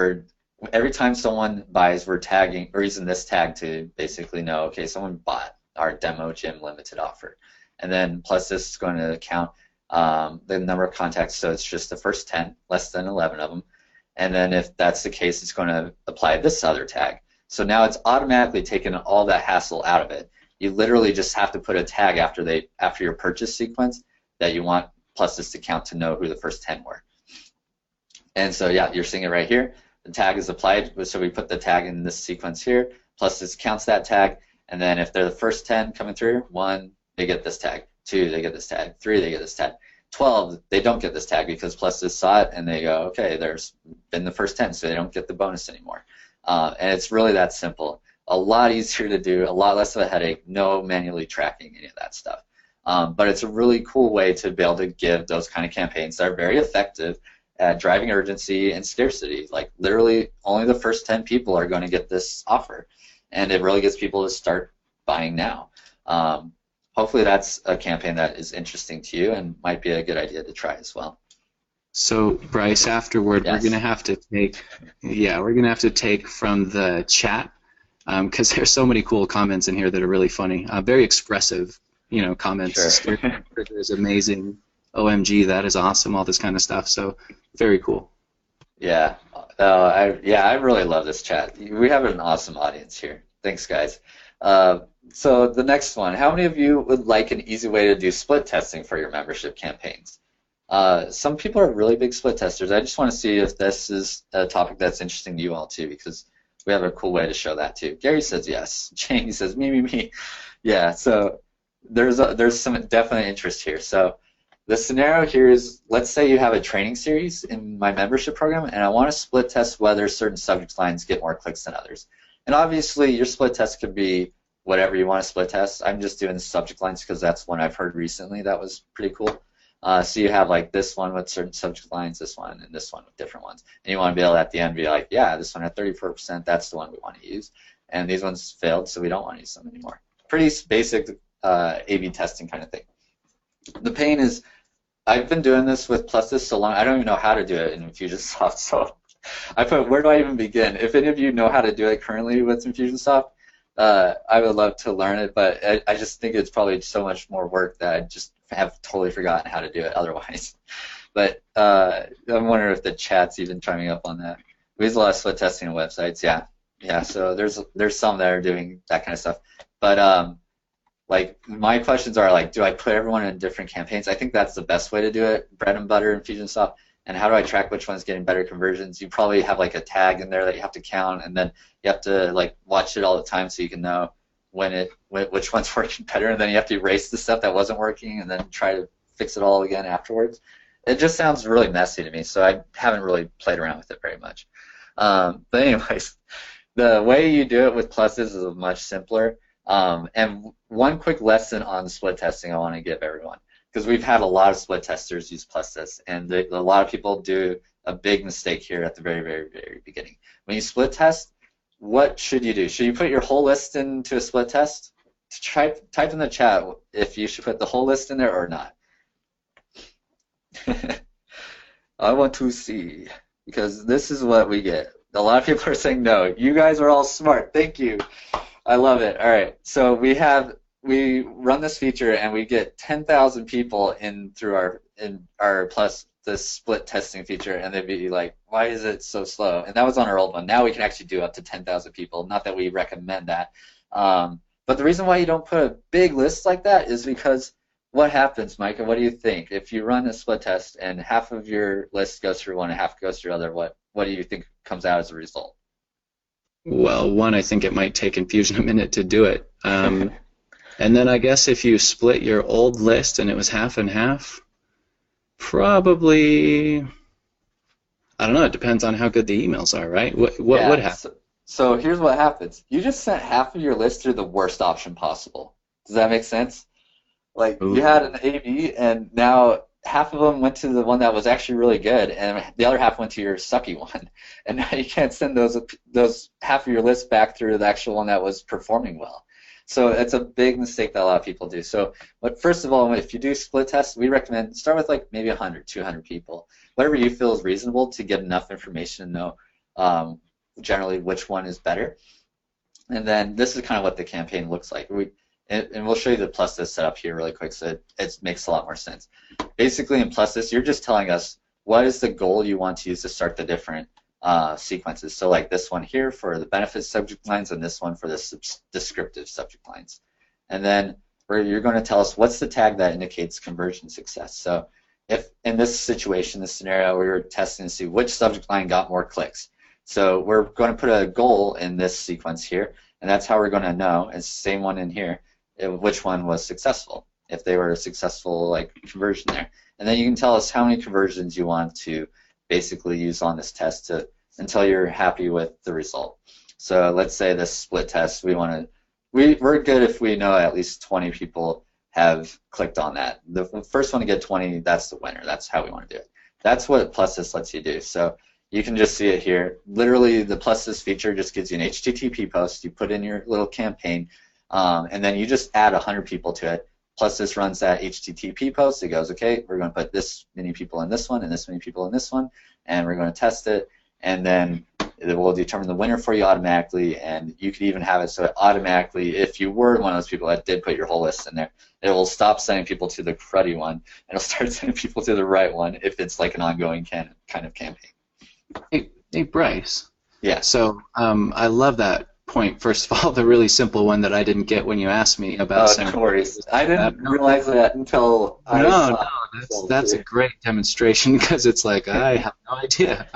every time someone buys, we're tagging, or using this tag to basically know, okay, someone bought our demo gym limited offer. And then plusthis is going to count the number of contacts, so it's just the first 10, less than 11 of them. and then if that's the case, it's going to apply this other tag. So now it's automatically taken all that hassle out of it. You literally just have to put a tag after your purchase sequence that you want plusthis to count to know who the first 10 were. And so yeah, you're seeing it right here. The tag is applied, so we put the tag in this sequence here. Plusthis counts that tag, and then if they're the first 10 coming through, 1, they get this tag. 2, they get this tag. 3, they get this tag. 12, they don't get this tag because plusthis saw it and they go, okay, there's been the first 10, so they don't get the bonus anymore. And it's really that simple. A lot easier to do, a lot less of a headache, no manually tracking any of that stuff. But it's a really cool way to be able to give those kind of campaigns that are very effective at driving urgency and scarcity. Like literally only the first 10 people are going to get this offer. And it really gets people to start buying now. Hopefully that's a campaign that is interesting to you and might be a good idea to try as well. So Bryce, afterward, yes. we're gonna have to take from the chat because there's so many cool comments in here that are really funny, very expressive, comments. Sure. Is amazing. OMG, that is awesome. All this kind of stuff. So very cool. Yeah. I really love this chat. We have an awesome audience here. Thanks, guys. So the next one, how many of you would like an easy way to do split testing for your membership campaigns? Some people are really big split testers. I just want to see if this is a topic that's interesting to you all too, because we have a cool way to show that too. Gary says yes. Jamie says me. Yeah, so there's some definite interest here. So the scenario here is, let's say you have a training series in my membership program, and I want to split test whether certain subject lines get more clicks than others. And obviously, your split test could be whatever you want to split test. I'm just doing subject lines because that's one I've heard recently that was pretty cool. So you have like this one with certain subject lines, this one, and this one with different ones. And you want to be able to, at the end, be like, yeah, this one at 34%, that's the one we want to use. And these ones failed, so we don't want to use them anymore. Pretty basic A/B testing kind of thing. The pain is, I've been doing this with plusthis so long, I don't even know how to do it in Infusionsoft. So I put, where do I even begin? If any of you know how to do it currently with Infusionsoft, I would love to learn it, but I just think it's probably so much more work that I just have totally forgotten how to do it otherwise. But I'm wondering if the chat's even chiming up on that. We use a lot of split testing on websites, yeah. So there's some that are doing that kind of stuff. But like my questions are like, do I put everyone in different campaigns? I think that's the best way to do it, bread and butter Infusionsoft. And how do I track which one's getting better conversions? You probably have like a tag in there that you have to count, and then you have to like watch it all the time so you can know which one's working better, and then you have to erase the stuff that wasn't working and then try to fix it all again afterwards. It just sounds really messy to me, so I haven't really played around with it very much. But anyways, the way you do it with plusthis is much simpler. And one quick lesson on split testing I want to give everyone, because we've had a lot of split testers use plusthis, and a lot of people do a big mistake here at the very, very, very beginning. When you split test, what should you do? Should you put your whole list into a split test? Type in the chat if you should put the whole list in there or not. I want to see, because this is what we get. A lot of people are saying no. You guys are all smart. Thank you. I love it. All right, so we run this feature and we get 10,000 people in through our plus this split testing feature, and they'd be like, why is it so slow? And that was on our old one. Now we can actually do up to 10,000 people. Not that we recommend that. But the reason why you don't put a big list like that is because what happens, Micah? What do you think? If you run a split test and half of your list goes through one and half goes through other, what do you think comes out as a result? Well, one, I think it might take Infusion a minute to do it. And then I guess if you split your old list and it was half and half, probably, I don't know, it depends on how good the emails are, right? What would happen? So here's what happens. You just sent half of your list through the worst option possible. Does that make sense? Like, you had an A/B, and now half of them went to the one that was actually really good, and the other half went to your sucky one. And now you can't send those half of your list back through the actual one that was performing well. So it's a big mistake that a lot of people do. So, but first of all, if you do split tests, we recommend start with like maybe 100, 200 people, whatever you feel is reasonable to get enough information to know generally which one is better. And then this is kind of what the campaign looks like. And we'll show you the plusthis setup here really quick, so it makes a lot more sense. Basically, in plusthis, you're just telling us what is the goal you want to use to start the different sequences. So like this one here for the benefit subject lines and this one for the descriptive subject lines. And then you're going to tell us what's the tag that indicates conversion success. So if in this situation, this scenario, we were testing to see which subject line got more clicks. So we're going to put a goal in this sequence here, and that's how we're going to know, it's the same one in here, which one was successful, if they were a successful like conversion there. And then you can tell us how many conversions you want to basically use on this test until you're happy with the result. So let's say this split test, we're good if we know at least 20 people have clicked on that. The first one to get 20, that's the winner. That's how we want to do it. That's what plusthis lets you do. So you can just see it here. Literally, the plusthis feature just gives you an HTTP post. You put in your little campaign, and then you just add 100 people to it. Plusthis runs that HTTP post. It goes, okay, we're going to put this many people in this one and this many people in this one, and we're going to test it. And then it will determine the winner for you automatically, and you could even have it so it automatically, if you were one of those people that did put your whole list in there, it will stop sending people to the cruddy one, and it'll start sending people to the right one if it's like an ongoing kind of campaign. Hey Bryce. Yeah. So I love that point. First of all, the really simple one that I didn't get when you asked me about. Oh, no worries. I didn't realize that until that's a great demonstration because it's like I have no idea.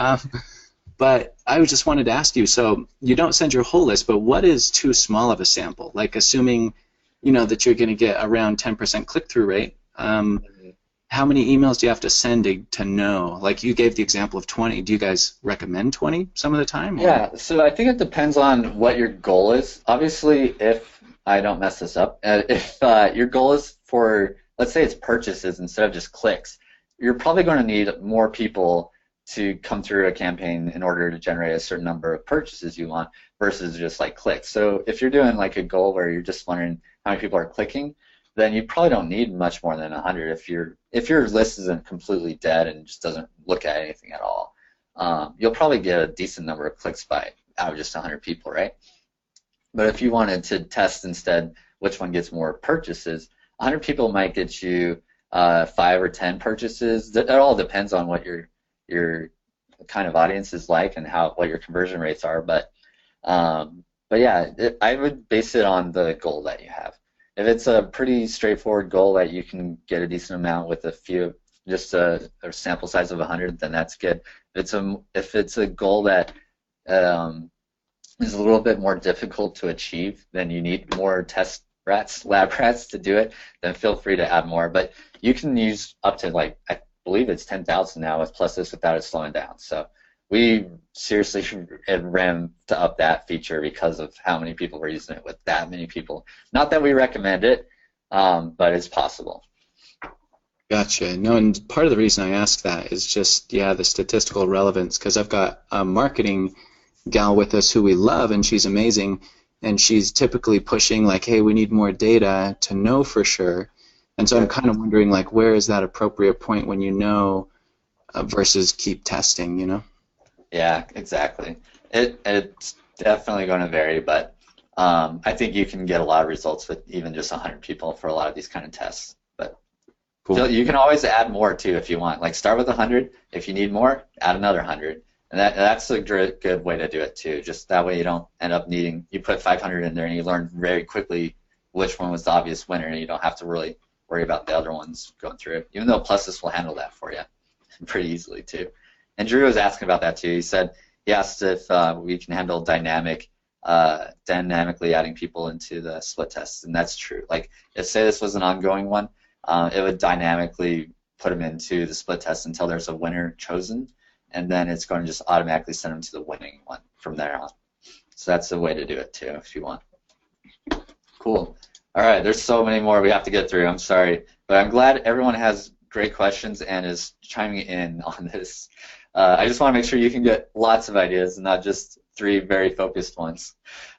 But I just wanted to ask you, so you don't send your whole list, but what is too small of a sample? Like assuming, that you're going to get around 10% click-through rate, how many emails do you have to send to know? Like you gave the example of 20. Do you guys recommend 20 some of the time? Or? Yeah, so I think it depends on what your goal is. Obviously, if I don't mess this up, if your goal is for, let's say it's purchases instead of just clicks, you're probably going to need more people to come through a campaign in order to generate a certain number of purchases you want versus just like clicks. So if you're doing like a goal where you're just wondering how many people are clicking, then you probably don't need much more than 100 if your list isn't completely dead and just doesn't look at anything at all. You'll probably get a decent number of clicks out of just 100 people, right? But if you wanted to test instead which one gets more purchases, 100 people might get you 5 or 10 purchases. It all depends on what your kind of audience is like and what your conversion rates are. But yeah, I would base it on the goal that you have. If it's a pretty straightforward goal that you can get a decent amount with just a sample size of 100, then that's good. If it's a goal that is a little bit more difficult to achieve, then you need more lab rats to do it, then feel free to add more. But you can use up to I believe it's 10,000 now with plusthis without it slowing down. So we seriously ramped up that feature because of how many people were using it with that many people. Not that we recommend it, but it's possible. Gotcha. No, and part of the reason I ask that is just, the statistical relevance, because I've got a marketing gal with us who we love, and she's amazing, and she's typically pushing like, hey, we need more data to know for sure. And so I'm kind of wondering, like, where is that appropriate point when you know versus keep testing, Yeah, exactly. It's definitely going to vary, but I think you can get a lot of results with even just 100 people for a lot of these kind of tests. But cool. You can always add more, too, if you want. Like, start with 100. If you need more, add another 100. And that's a good way to do it, too. Just that way you don't end up you put 500 in there and you learn very quickly which one was the obvious winner, and you don't have to really worry about the other ones going through it, even though plusthis will handle that for you pretty easily too. And Drew was asking about that too. He asked if we can handle dynamically adding people into the split tests, and that's true. Like, if say this was an ongoing one, it would dynamically put them into the split test until there's a winner chosen, and then it's going to just automatically send them to the winning one from there on. So that's the way to do it too, if you want. Cool. All right, there's so many more we have to get through. I'm sorry, but I'm glad everyone has great questions and is chiming in on this. I just want to make sure you can get lots of ideas and not just 3 very focused ones.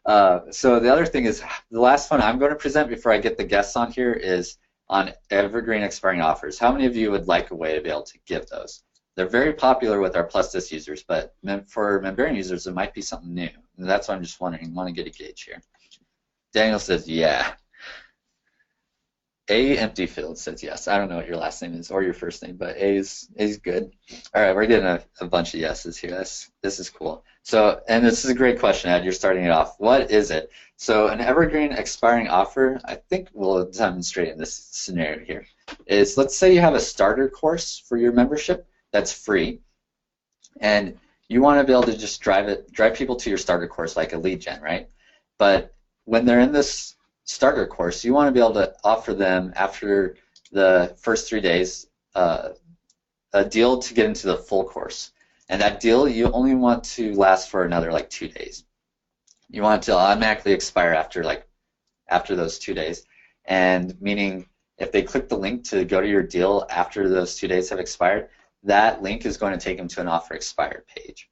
So the other thing is, the last one I'm going to present before I get the guests on here is on evergreen expiring offers. How many of you would like a way to be able to give those? They're very popular with our plusthis users, but for memberium users, it might be something new. And that's what I'm just wondering. I want to get a gauge here. Daniel says, yeah. A empty field says yes. I don't know what your last name is or your first name, but A is good. All right, we're getting a bunch of yeses here. This is cool. So, and this is a great question, Ed. You're starting it off. What is it? So, an evergreen expiring offer, I think we'll demonstrate in this scenario here, is let's say you have a starter course for your membership that's free, and you want to be able to just drive people to your starter course like a lead gen, right? But when they're in this starter course, you want to be able to offer them after the first 3 days a deal to get into the full course. And that deal you only want to last for another like 2 days. You want it to automatically expire after those 2 days. And meaning if they click the link to go to your deal after those 2 days have expired, that link is going to take them to an offer expired page.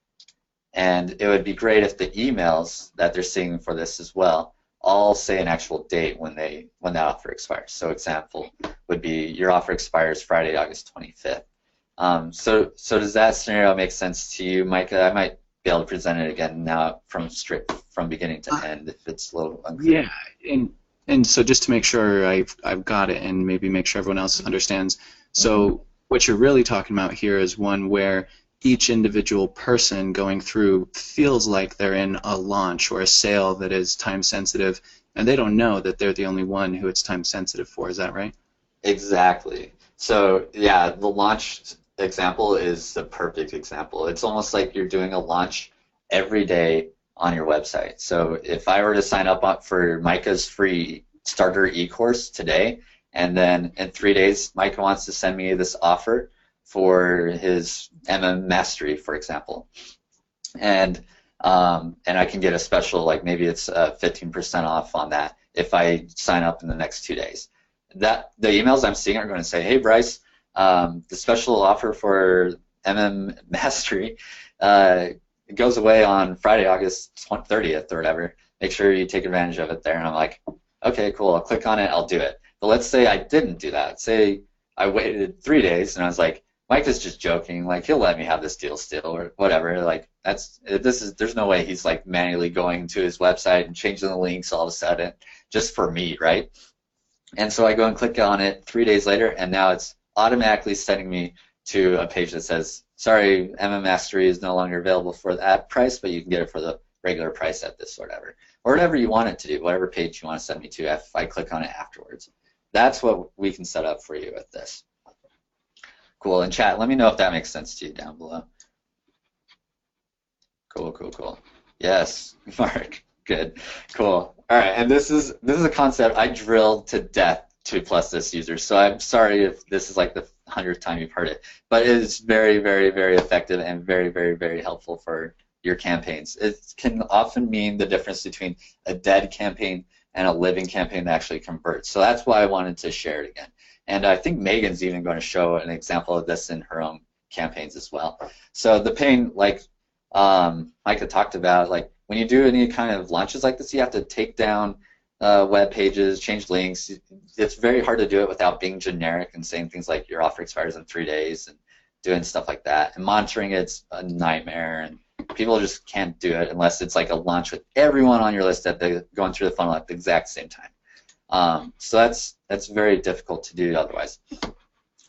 And it would be great if the emails that they're seeing for this as well all say an actual date when that offer expires. So example would be your offer expires Friday, August 25th. So does that scenario make sense to you, Micah? I might be able to present it again now from beginning to end if it's a little unclear. Yeah, and so just to make sure I've got it and maybe make sure everyone else understands. So what you're really talking about here is one where each individual person going through feels like they're in a launch or a sale that is time sensitive, and they don't know that they're the only one who it's time sensitive for. Is that right? Exactly. So yeah, the launch example is the perfect example. It's almost like you're doing a launch every day on your website. So if I were to sign up for Micah's free starter e-course today, and then in 3 days Micah wants to send me this offer for his Mastery, for example, and I can get a special, like maybe it's 15% off on that if I sign up in the next 2 days. The emails I'm seeing are going to say, hey Bryce, the special offer for Mastery goes away on Friday, August 30th or whatever. Make sure you take advantage of it there. And I'm like, okay, cool, I'll click on it, I'll do it. But let's say I didn't do that. Say I waited 3 days and I was like, Mike is just joking, like he'll let me have this deal still or whatever. Like there's no way he's like manually going to his website and changing the links all of a sudden just for me, right? And so I go and click on it 3 days later, and now it's automatically sending me to a page that says, sorry, Mastery is no longer available for that price, but you can get it for the regular price at this or whatever you want it to do, whatever page you want to send me to if I click on it afterwards. That's what we can set up for you with this. Cool. And chat, let me know if that makes sense to you down below. Cool. Yes, Mark. Good. Cool. All right. And this is a concept I drilled to death to plusthis users. So I'm sorry if this is like the 100th time you've heard it, but it is very, very, very effective and very, very, very helpful for your campaigns. It can often mean the difference between a dead campaign and a living campaign that actually converts. So that's why I wanted to share it again. And I think Megan's even going to show an example of this in her own campaigns as well. So the pain, like Micah talked about, like when you do any kind of launches like this, you have to take down web pages, change links. It's very hard to do it without being generic and saying things like your offer expires in 3 days and doing stuff like that. And monitoring it's a nightmare, and people just can't do it unless it's like a launch with everyone on your list that they're going through the funnel at the exact same time. So that's very difficult to do otherwise.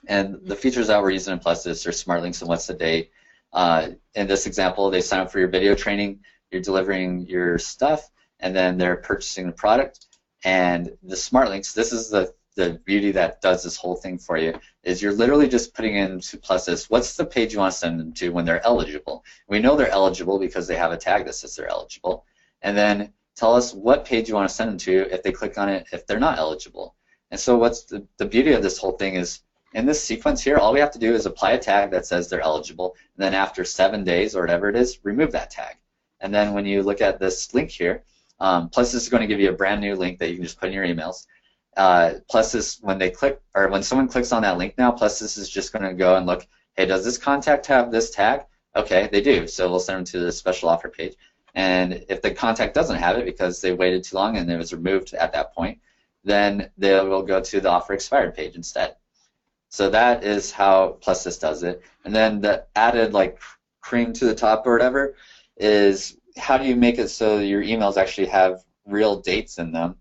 And the features that we're using in plusthis are smart links and what's the date. In this example, they sign up for your video training, you're delivering your stuff, and then they're purchasing the product. And the smart links, this is the beauty that does this whole thing for you, is you're literally just putting into plusthis what's the page you want to send them to when they're eligible. We know they're eligible because they have a tag that says they're eligible. And then tell us what page you want to send them to if they click on it if they're not eligible. And so what's the beauty of this whole thing is, in this sequence here, all we have to do is apply a tag that says they're eligible, and then after 7 days or whatever it is, remove that tag. And then when you look at this link here, plusthis is going to give you a brand new link that you can just put in your emails. Plusthis, when someone clicks on that link now, plusthis is just going to go and look, hey, does this contact have this tag? Okay, they do, so we'll send them to the special offer page. And if the contact doesn't have it because they waited too long and it was removed at that point, then they will go to the offer expired page instead. So that is how plusthis does it. And then the added like cream to the top or whatever is how do you make it so your emails actually have real dates in them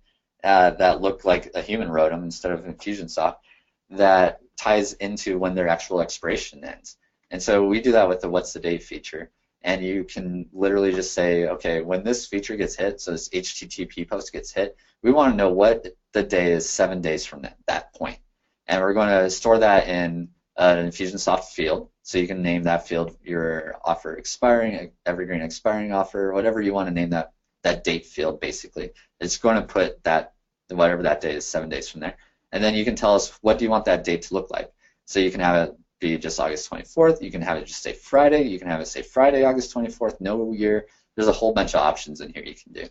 that look like a human wrote them instead of Infusionsoft that ties into when their actual expiration ends. And so we do that with the what's the date feature. And you can literally just say, okay, when this feature gets hit, so this HTTP post gets hit, we want to know what the day is 7 days from that point. And we're going to store that in an Infusionsoft field. So you can name that field your offer expiring, evergreen expiring offer, whatever you want to name that date field, basically. It's going to put that, whatever that date is, 7 days from there. And then you can tell us what do you want that date to look like. So you can have it be just August 24th. You can have it just say Friday. You can have it say Friday, August 24th, no year. There's a whole bunch of options in here you can do.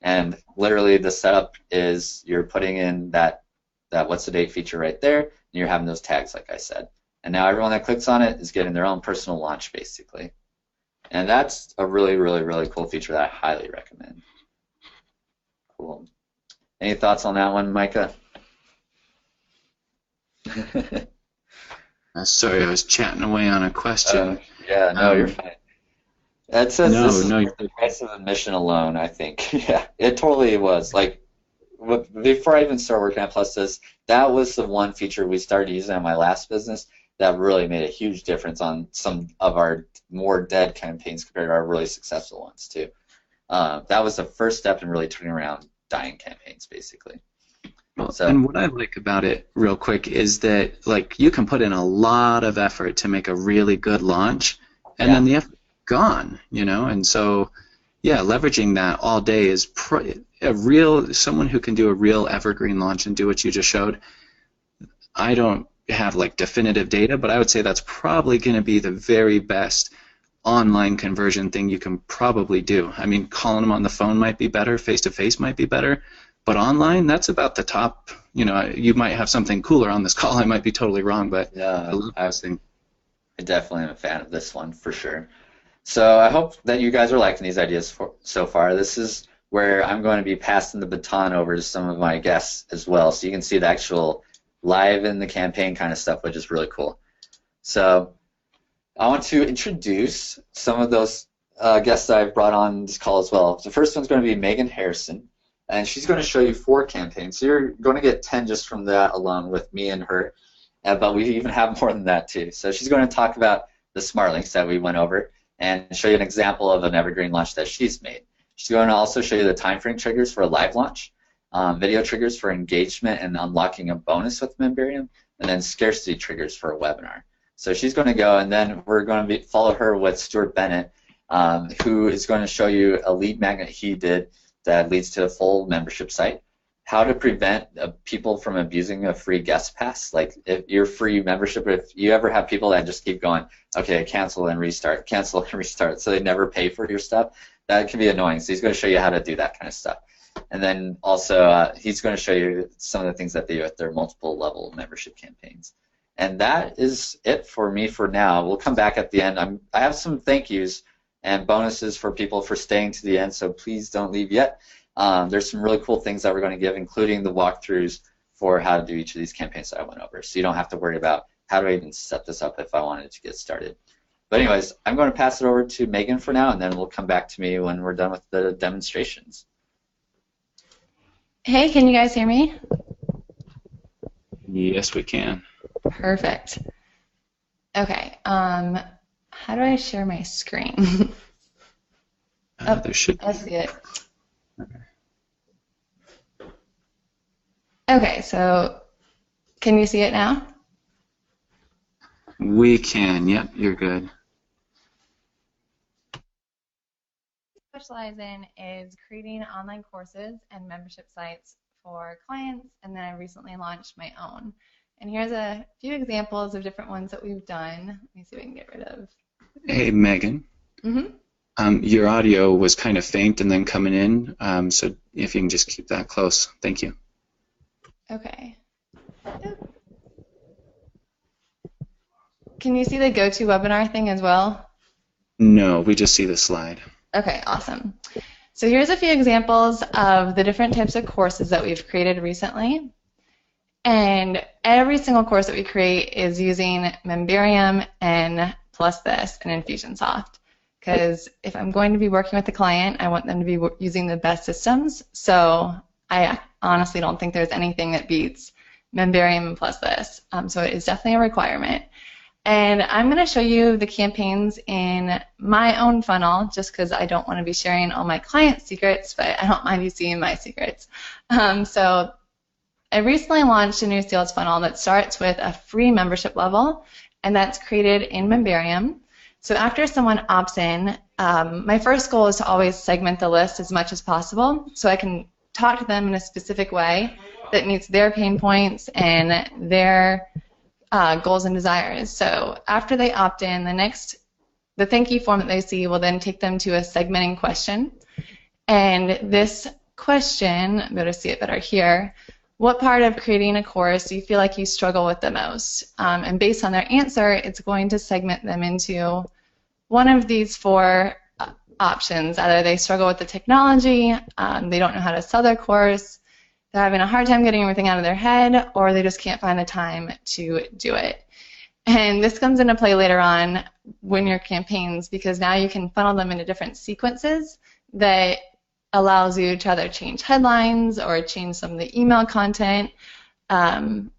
And literally the setup is you're putting in that what's the date feature right there, and you're having those tags like I said. And now everyone that clicks on it is getting their own personal launch basically. And that's a really, really, really cool feature that I highly recommend. Cool. Any thoughts on that one, Micah? Sorry, I was chatting away on a question. Yeah, no, you're fine. It says no, this is no, the price of admission alone, I think. Yeah, it totally was. Like, before I even started working at plusthis, that was the one feature we started using in my last business that really made a huge difference on some of our more dead campaigns compared to our really successful ones, too. That was the first step in really turning around dying campaigns, basically. Well, and what I like about it, real quick, is that like you can put in a lot of effort to make a really good launch, and then the effort's gone, you know. And so, yeah, leveraging that all day is someone who can do a real evergreen launch and do what you just showed. I don't have like definitive data, but I would say that's probably going to be the very best online conversion thing you can probably do. I mean, calling them on the phone might be better, face-to-face might be better. But online, that's about the top. You know, you might have something cooler on this call. I might be totally wrong, but yeah, I love this thing. I definitely am a fan of this one for sure. So I hope that you guys are liking these ideas so far. This is where I'm going to be passing the baton over to some of my guests as well, so you can see the actual live in the campaign kind of stuff, which is really cool. So I want to introduce some of those guests that I've brought on this call as well. The first one's going to be Megan Harrison. And she's going to show you 4 campaigns. So you're going to get 10 just from that alone with me and her. But we even have more than that too. So she's going to talk about the smart links that we went over and show you an example of an evergreen launch that she's made. She's going to also show you the time frame triggers for a live launch, video triggers for engagement and unlocking a bonus with memberium, and then scarcity triggers for a webinar. So she's going to go, and then we're going to follow her with Stuart Bennett, who is going to show you a lead magnet he did that leads to a full membership site. How to prevent people from abusing a free guest pass. Like if your free membership, if you ever have people that just keep going, okay, cancel and restart, so they never pay for your stuff, that can be annoying. So he's going to show you how to do that kind of stuff. And then also he's going to show you some of the things that they do at their multiple level membership campaigns. And that is it for me for now. We'll come back at the end. I have some thank yous and bonuses for people for staying to the end, so please don't leave yet. There's some really cool things that we're going to give, including the walkthroughs for how to do each of these campaigns that I went over, so you don't have to worry about how do I even set this up if I wanted to get started. But anyways, I'm going to pass it over to Megan for now, and then we'll come back to me when we're done with the demonstrations. Hey, can you guys hear me? Yes, we can. Perfect. Okay. How do I share my screen? There should be. I see it. Okay, so can you see it now? We can. Yep, you're good. What I specialize in is creating online courses and membership sites for clients, and then I recently launched my own. And here's a few examples of different ones that we've done. Let me see if we can get rid of. Hey, Megan. Your audio was kind of faint and then coming in, so if you can just keep that close. Thank you. Okay. Can you see the GoToWebinar thing as well? No, we just see the slide. Okay, awesome. So here's a few examples of the different types of courses that we've created recently. And every single course that we create is using memberium and plusthis and Infusionsoft. Because if I'm going to be working with the client, I want them to be using the best systems. So I honestly don't think there's anything that beats memberium and plusthis. So it is definitely a requirement. And I'm going to show you the campaigns in my own funnel, just because I don't want to be sharing all my clients' secrets, but I don't mind you seeing my secrets. So I recently launched a new sales funnel that starts with a free membership level, and that's created in memberium. So after someone opts in, my first goal is to always segment the list as much as possible so I can talk to them in a specific way that meets their pain points and their goals and desires. So after they opt in, the thank you form that they see will then take them to a segmenting question. And this question, I'm going to see it better here, what part of creating a course do you feel like you struggle with the most? And based on their answer, it's going to segment them into one of these 4 options. Either they struggle with the technology, they don't know how to sell their course, they're having a hard time getting everything out of their head, or they just can't find the time to do it. And this comes into play later on when your campaigns, because now you can funnel them into different sequences that allows you to either change headlines or change some of the email content, and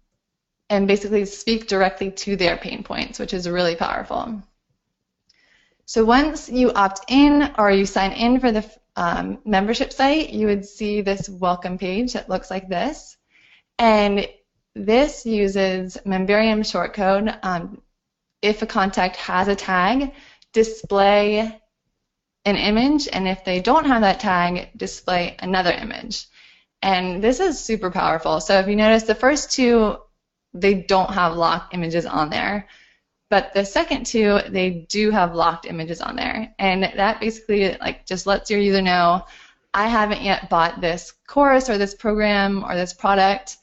basically speak directly to their pain points, which is really powerful. So once you opt in or you sign in for the membership site, you would see this welcome page that looks like this. And this uses memberium shortcode. If a contact has a tag, display an image, and if they don't have that tag, display another image. And this is super powerful. So if you notice, the first 2, they don't have locked images on there. But the second 2, they do have locked images on there. And that basically just lets your user know, I haven't yet bought this course or this program or this product.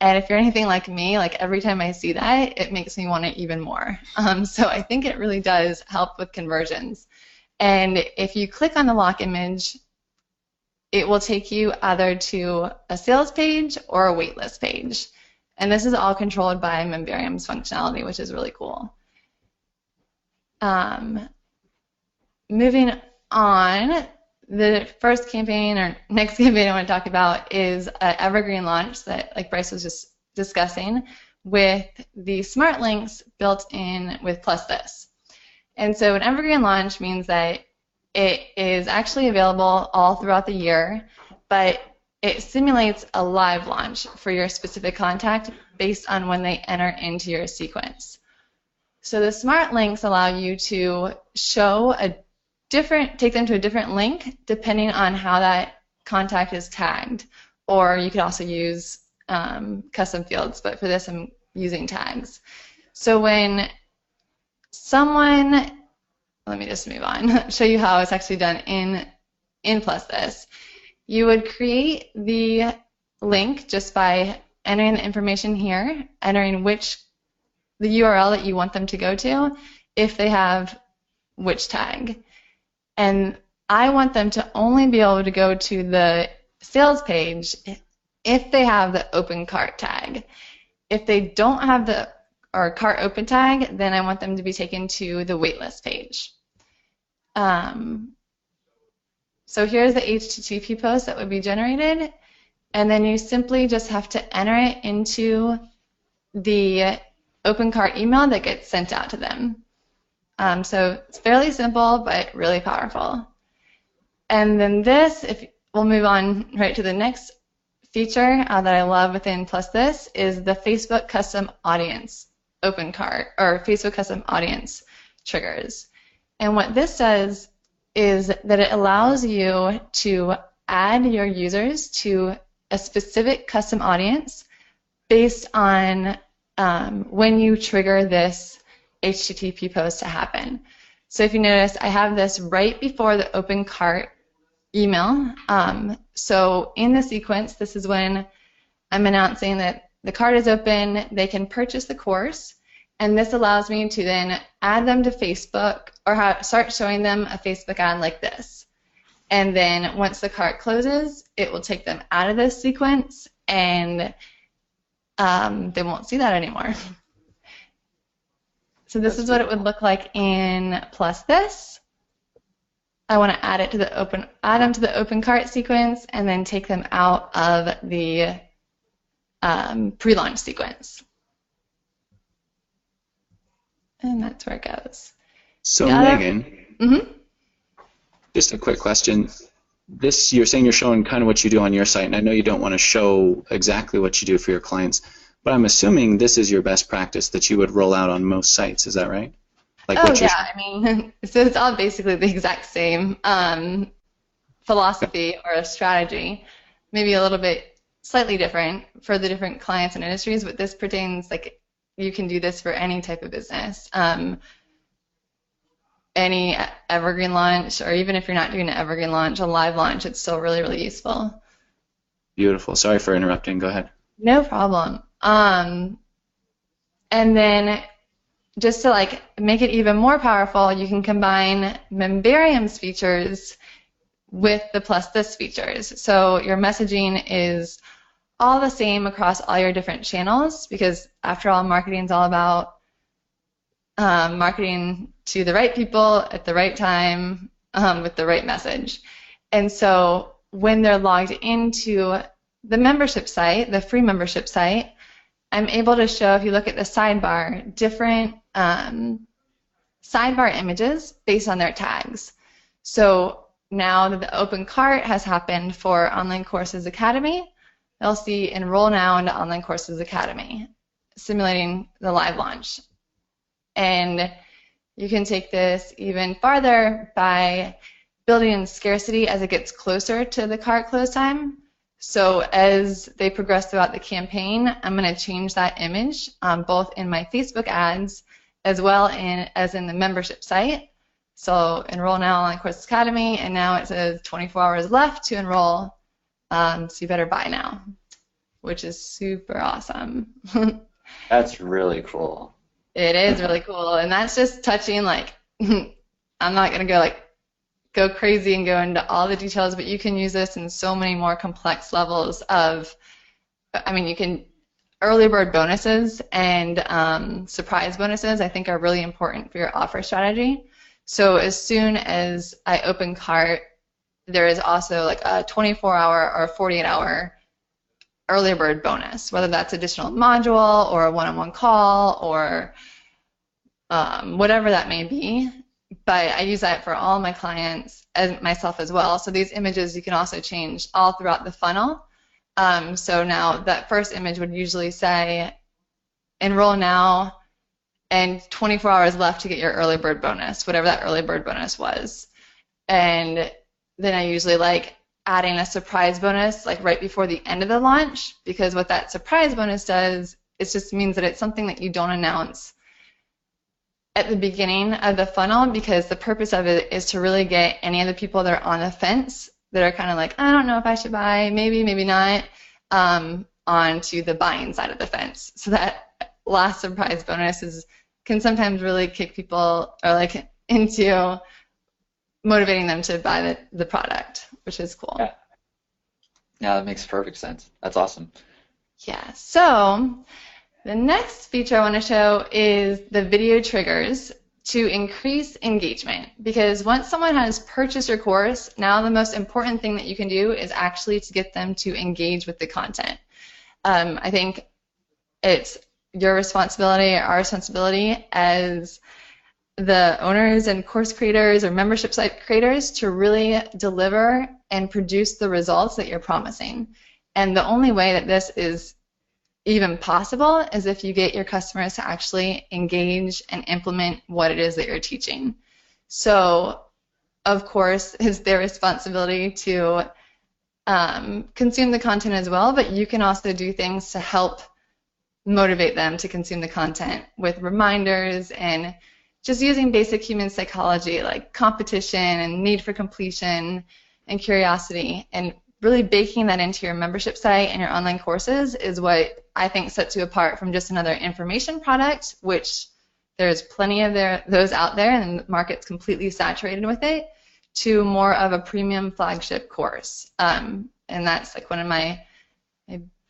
And if you're anything like me, every time I see that, it makes me want it even more. So I think it really does help with conversions. And if you click on the lock image, it will take you either to a sales page or a waitlist page. And this is all controlled by memberium's functionality, which is really cool. Moving on, the first campaign or next campaign I want to talk about is an evergreen launch that, Bryce was just discussing, with the smart links built in with plusthis. And so an evergreen launch means that it is actually available all throughout the year, but it simulates a live launch for your specific contact based on when they enter into your sequence. So the smart links allow you to take them to a different link depending on how that contact is tagged. Or you could also use custom fields, but for this I'm using tags. So when someone, let me just move on, show you how it's actually done in plusthis. You would create the link just by entering the information here, entering the URL that you want them to go to, if they have which tag. And I want them to only be able to go to the sales page if they have the open cart tag. If they don't have the cart open tag, then I want them to be taken to the waitlist page. So here's the HTTP post that would be generated, and then you simply just have to enter it into the open cart email that gets sent out to them. So it's fairly simple, but really powerful. And then we'll move on right to the next feature that I love within plusthis is the Facebook custom audience open cart, or Facebook custom audience triggers. And what this does is that it allows you to add your users to a specific custom audience based on when you trigger this HTTP post to happen. So if you notice, I have this right before the open cart email. So in the sequence, this is when I'm announcing that the cart is open, they can purchase the course, and this allows me to then add them to Facebook or start showing them a Facebook ad like this. And then once the cart closes, it will take them out of this sequence, and they won't see that anymore. So this is what it would look like in plusthis. I want to add them to the open cart sequence, and then take them out of the pre-launch sequence. And that's where it goes. So Megan, just a quick question. You're saying you're showing kind of what you do on your site, and I know you don't want to show exactly what you do for your clients, but I'm assuming this is your best practice that you would roll out on most sites. Is that right? Like I mean, so it's all basically the exact same philosophy or strategy, maybe a little bit slightly different for the different clients and industries, but this pertains, like, you can do this for any type of business. Any evergreen launch, or even if you're not doing an evergreen launch, a live launch, it's still really, really useful. Beautiful. Sorry for interrupting. Go ahead. No problem. And then just to like make it even more powerful, you can combine memberium's features with the plusthis features. So your messaging is all the same across all your different channels, because after all, marketing is all about marketing to the right people at the right time with the right message. And so when they're logged into the membership site, the free membership site, I'm able to show, if you look at the sidebar, different sidebar images based on their tags. So now that the open cart has happened for Online Courses Academy, they'll see Enroll Now into Online Courses Academy, simulating the live launch. And you can take this even farther by building in scarcity as it gets closer to the cart close time. So as they progress throughout the campaign, I'm going to change that image both in my Facebook ads as well as in the membership site. So Enroll Now Online Courses Academy, and now it says 24 hours left to enroll, so you better buy now, which is super awesome. That's really cool. It is really cool, and that's just touching, like, I'm not going to go crazy and go into all the details, but you can use this in so many more complex levels of, I mean, you can, early bird bonuses and surprise bonuses I think are really important for your offer strategy. So as soon as I open cart, there is also like a 24-hour or 48-hour early bird bonus, whether that's additional module or a one-on-one call or whatever that may be. But I use that for all my clients and myself as well. So these images you can also change all throughout the funnel. So now that first image would usually say, enroll now and 24 hours left to get your early bird bonus, whatever that early bird bonus was. And then I usually like adding a surprise bonus like right before the end of the launch, because what that surprise bonus does, it just means that it's something that you don't announce at the beginning of the funnel, because the purpose of it is to really get any of the people that are on the fence that are kind of like, I don't know if I should buy, maybe, maybe not, onto the buying side of the fence. So that last surprise bonus can sometimes really kick people or like into motivating them to buy the product, which is cool. Yeah, that makes perfect sense. That's awesome. Yeah, so the next feature I want to show is the video triggers to increase engagement, because once someone has purchased your course, now the most important thing that you can do is actually to get them to engage with the content. I think it's your responsibility, our responsibility as the owners and course creators or membership site creators to really deliver and produce the results that you're promising. And the only way that this is even possible is if you get your customers to actually engage and implement what it is that you're teaching. So, of course, it's their responsibility to consume the content as well, but you can also do things to help motivate them to consume the content with reminders and just using basic human psychology like competition and need for completion and curiosity, and really baking that into your membership site and your online courses is what I think sets you apart from just another information product, which there's plenty of those out there and the market's completely saturated with it, to more of a premium flagship course. And that's like one of my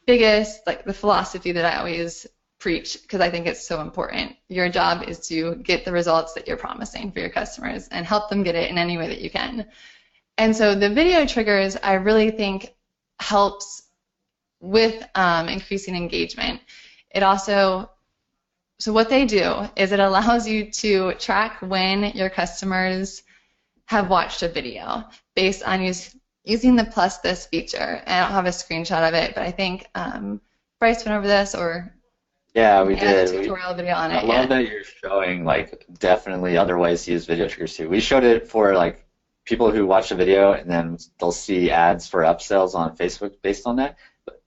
biggest, like the philosophy that I always preach because I think it's so important. Your job is to get the results that you're promising for your customers and help them get it in any way that you can. And so the video triggers, I really think, helps with increasing engagement. It also, so what they do is it allows you to track when your customers have watched a video based on using the plusthis feature. And I don't have a screenshot of it, but I think Bryce went over this, or yeah, we did. A tutorial video on it. I love that you're showing like definitely other ways to use video triggers too. We showed it for like people who watch a video and then they'll see ads for upsells on Facebook based on that.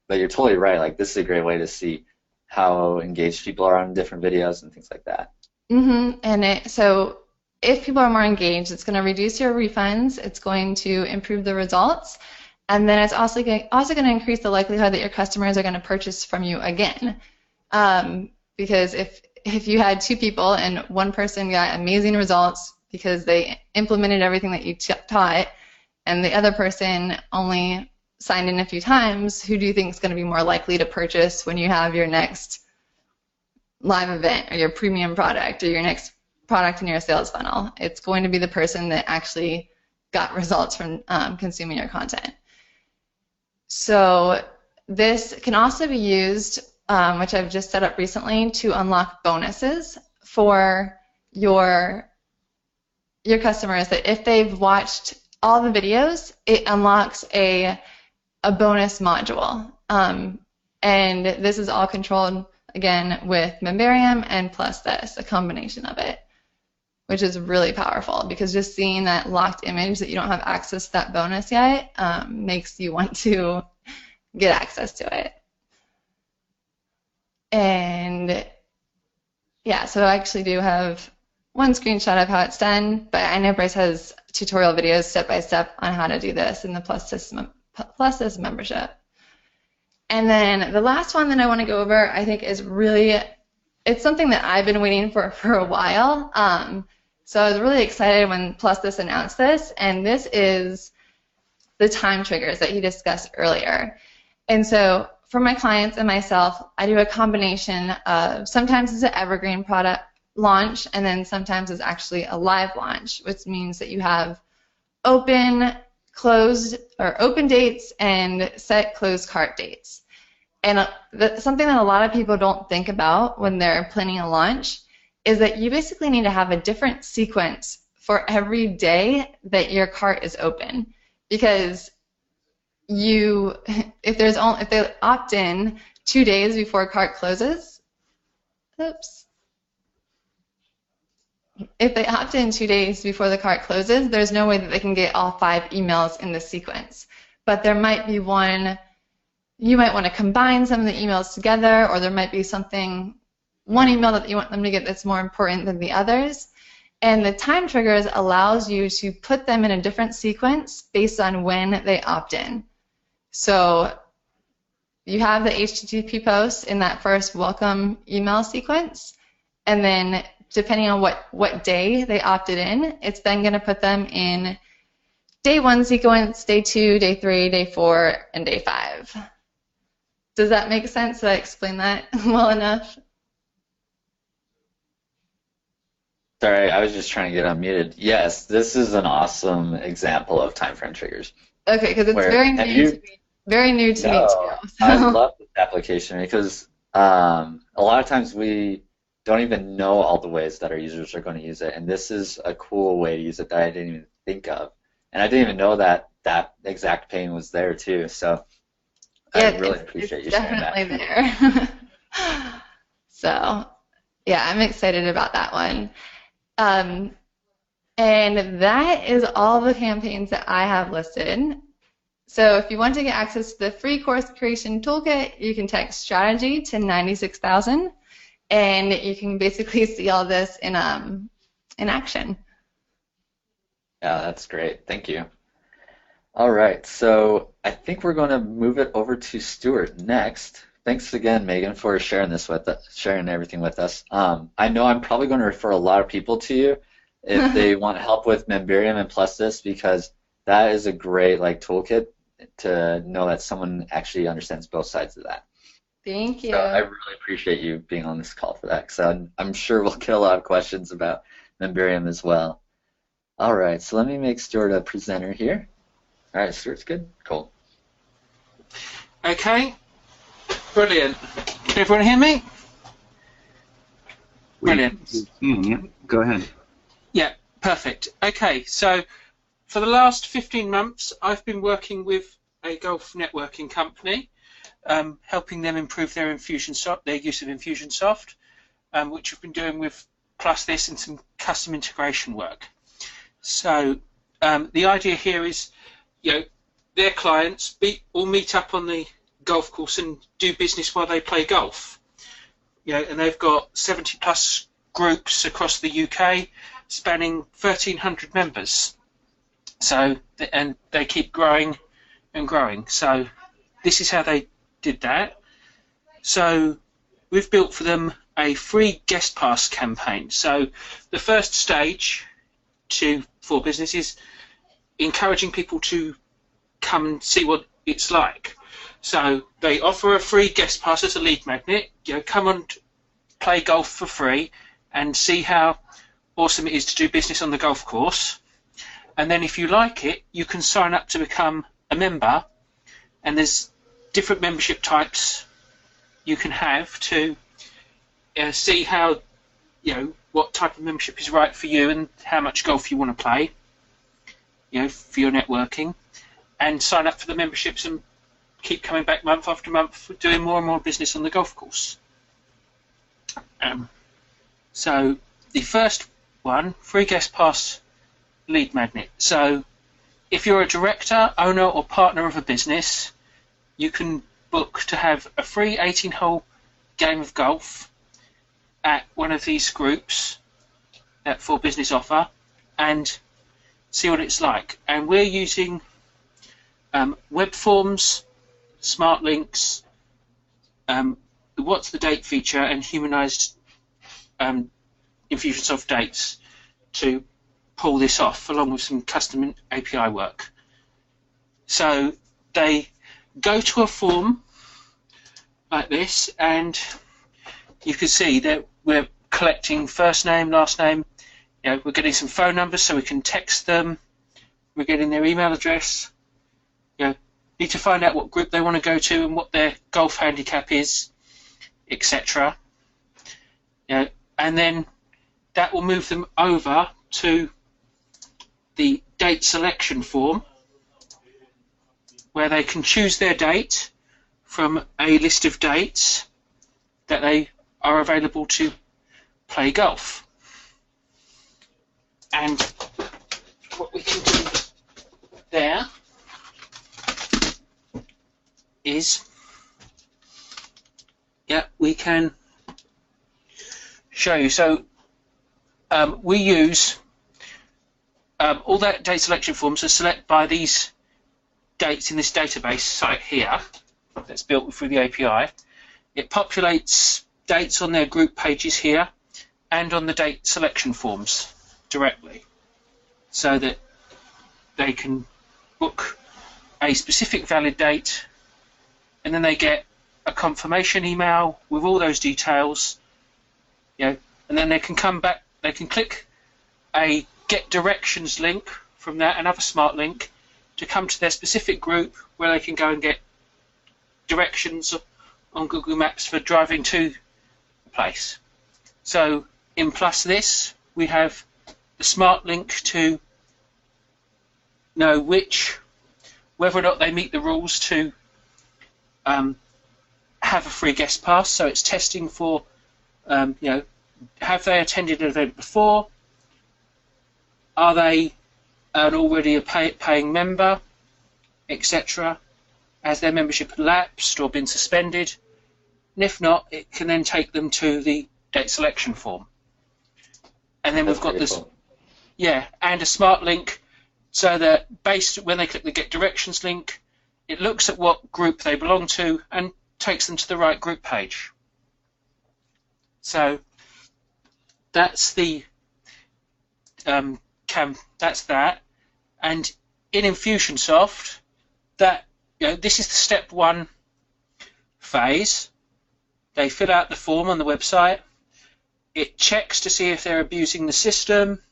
But you're totally right. Like this is a great way to see how engaged people are on different videos and things like that. And so if people are more engaged, it's going to reduce your refunds. It's going to improve the results. And then it's also going to increase the likelihood that your customers are going to purchase from you again. Because if you had two people and one person got amazing results because they implemented everything that you taught, and the other person only signed in a few times, who do you think is going to be more likely to purchase when you have your next live event or your premium product or your next product in your sales funnel? It's going to be the person that actually got results from consuming your content. So this can also be used, which I've just set up recently, to unlock bonuses for your customers, that if they've watched all the videos, it unlocks a bonus module. And this is all controlled, again, with memberium and plusthis, a combination of it, which is really powerful because just seeing that locked image that you don't have access to that bonus yet makes you want to get access to it. And yeah, so I actually do have one screenshot of how it's done, but I know Bryce has tutorial videos step-by-step on how to do this in the plusthis membership. And then the last one that I want to go over, I think, is really, it's something that I've been waiting for a while. So I was really excited when plusthis announced this, and this is the time triggers that he discussed earlier. And so for my clients and myself, I do a combination of, sometimes it's an evergreen product launch, and then sometimes it's actually a live launch, which means that you have open, closed, or open dates and set closed cart dates. And something that a lot of people don't think about when they're planning a launch is that you basically need to have a different sequence for every day that your cart is open, because if they opt in 2 days before cart closes, if they opt in 2 days before the cart closes, there's no way that they can get all 5 emails in the sequence. But there might be one, you might want to combine some of the emails together, or there might be one email that you want them to get that's more important than the others. And the time triggers allows you to put them in a different sequence based on when they opt in. So you have the HTTP post in that first welcome email sequence, and then depending on what day they opted in, it's then going to put them in day 1 sequence, day 2, day 3, day 4, and day 5. Does that make sense? Did I explain that well enough? Sorry, I was just trying to get unmuted. Yes, this is an awesome example of time frame triggers. Okay, because it's very new to me. Very new to me too. So. I love this application because a lot of times we don't even know all the ways that our users are going to use it, and this is a cool way to use it that I didn't even think of, and I didn't even know that exact pane was there too. So yeah, I really appreciate you sharing that. It's definitely there. So yeah, I'm excited about that one. And that is all the campaigns that I have listed. So if you want to get access to the free course creation toolkit, you can text strategy to 96,000, and you can basically see all this in action. Yeah, that's great. Thank you. All right, so I think we're going to move it over to Stuart next. Thanks again, Megan, for sharing this with us, sharing everything with us. I know I'm probably going to refer a lot of people to you if they want help with memberium and plusthis, because that is a great toolkit to know that someone actually understands both sides of that. Thank you. So I really appreciate you being on this call for that, because I'm sure we'll get a lot of questions about memberium as well. All right, so let me make Stuart a presenter here. All right, Stuart's good? Cool. Okay, brilliant. Can everyone hear me? Brilliant. Yeah, go ahead. Yeah, perfect. Okay, so for the last 15 months, I've been working with a golf networking company, helping them improve their their use of Infusionsoft, which we've been doing with plusthis and some custom integration work. So the idea here is, their clients all meet up on the golf course and do business while they play golf. And they've got 70 plus groups across the UK, spanning 1,300 members. So, and they keep growing and growing. So this is how they did that. So we've built for them a free guest pass campaign. So the first stage for business is encouraging people to come and see what it's like. So they offer a free guest pass as a lead magnet. Come and play golf for free and see how awesome it is to do business on the golf course. And then if you like it, you can sign up to become a member, and there's different membership types you can have to see how, what type of membership is right for you and how much golf you want to play, for your networking, and sign up for the memberships and keep coming back month after month, doing more and more business on the golf course. So the first one, free guest pass lead magnet. So if you're a director, owner or partner of a business, you can book to have a free 18-hole game of golf at one of these groups that For Business offer and see what it's like. And we're using web forms, smart links, the what's the date feature, and humanized Infusionsoft dates to pull this off, along with some custom API work. So they go to a form like this, and you can see that we're collecting first name, last name. We're getting some phone numbers so we can text them. We're getting their email address. Need to find out what group they want to go to and what their golf handicap is, etc. And then that will move them over to the date selection form, where they can choose their date from a list of dates that they are available to play golf. And what we can do there is, we can show you. So we use all that date selection forms are selected by these dates in this database site here that's built through the API. It populates dates on their group pages here and on the date selection forms directly, so that they can book a specific valid date, and then they get a confirmation email with all those details, and then they can come back, they can click a get directions link from that, another smart link, to come to their specific group where they can go and get directions on Google Maps for driving to the place. So in plusthis, we have the smart link to know whether or not they meet the rules to have a free guest pass. So it's testing for, have they attended an event before? Are they already a paying member, etc.? Has their membership lapsed or been suspended? And if not, it can then take them to the date selection form. And then we've got this, and a smart link, so that when they click the get directions link, it looks at what group they belong to and takes them to the right group page. So that's the that's that. And in Infusionsoft, that this is the step 1 phase. They fill out the form on the website. It checks to see if they're abusing the system.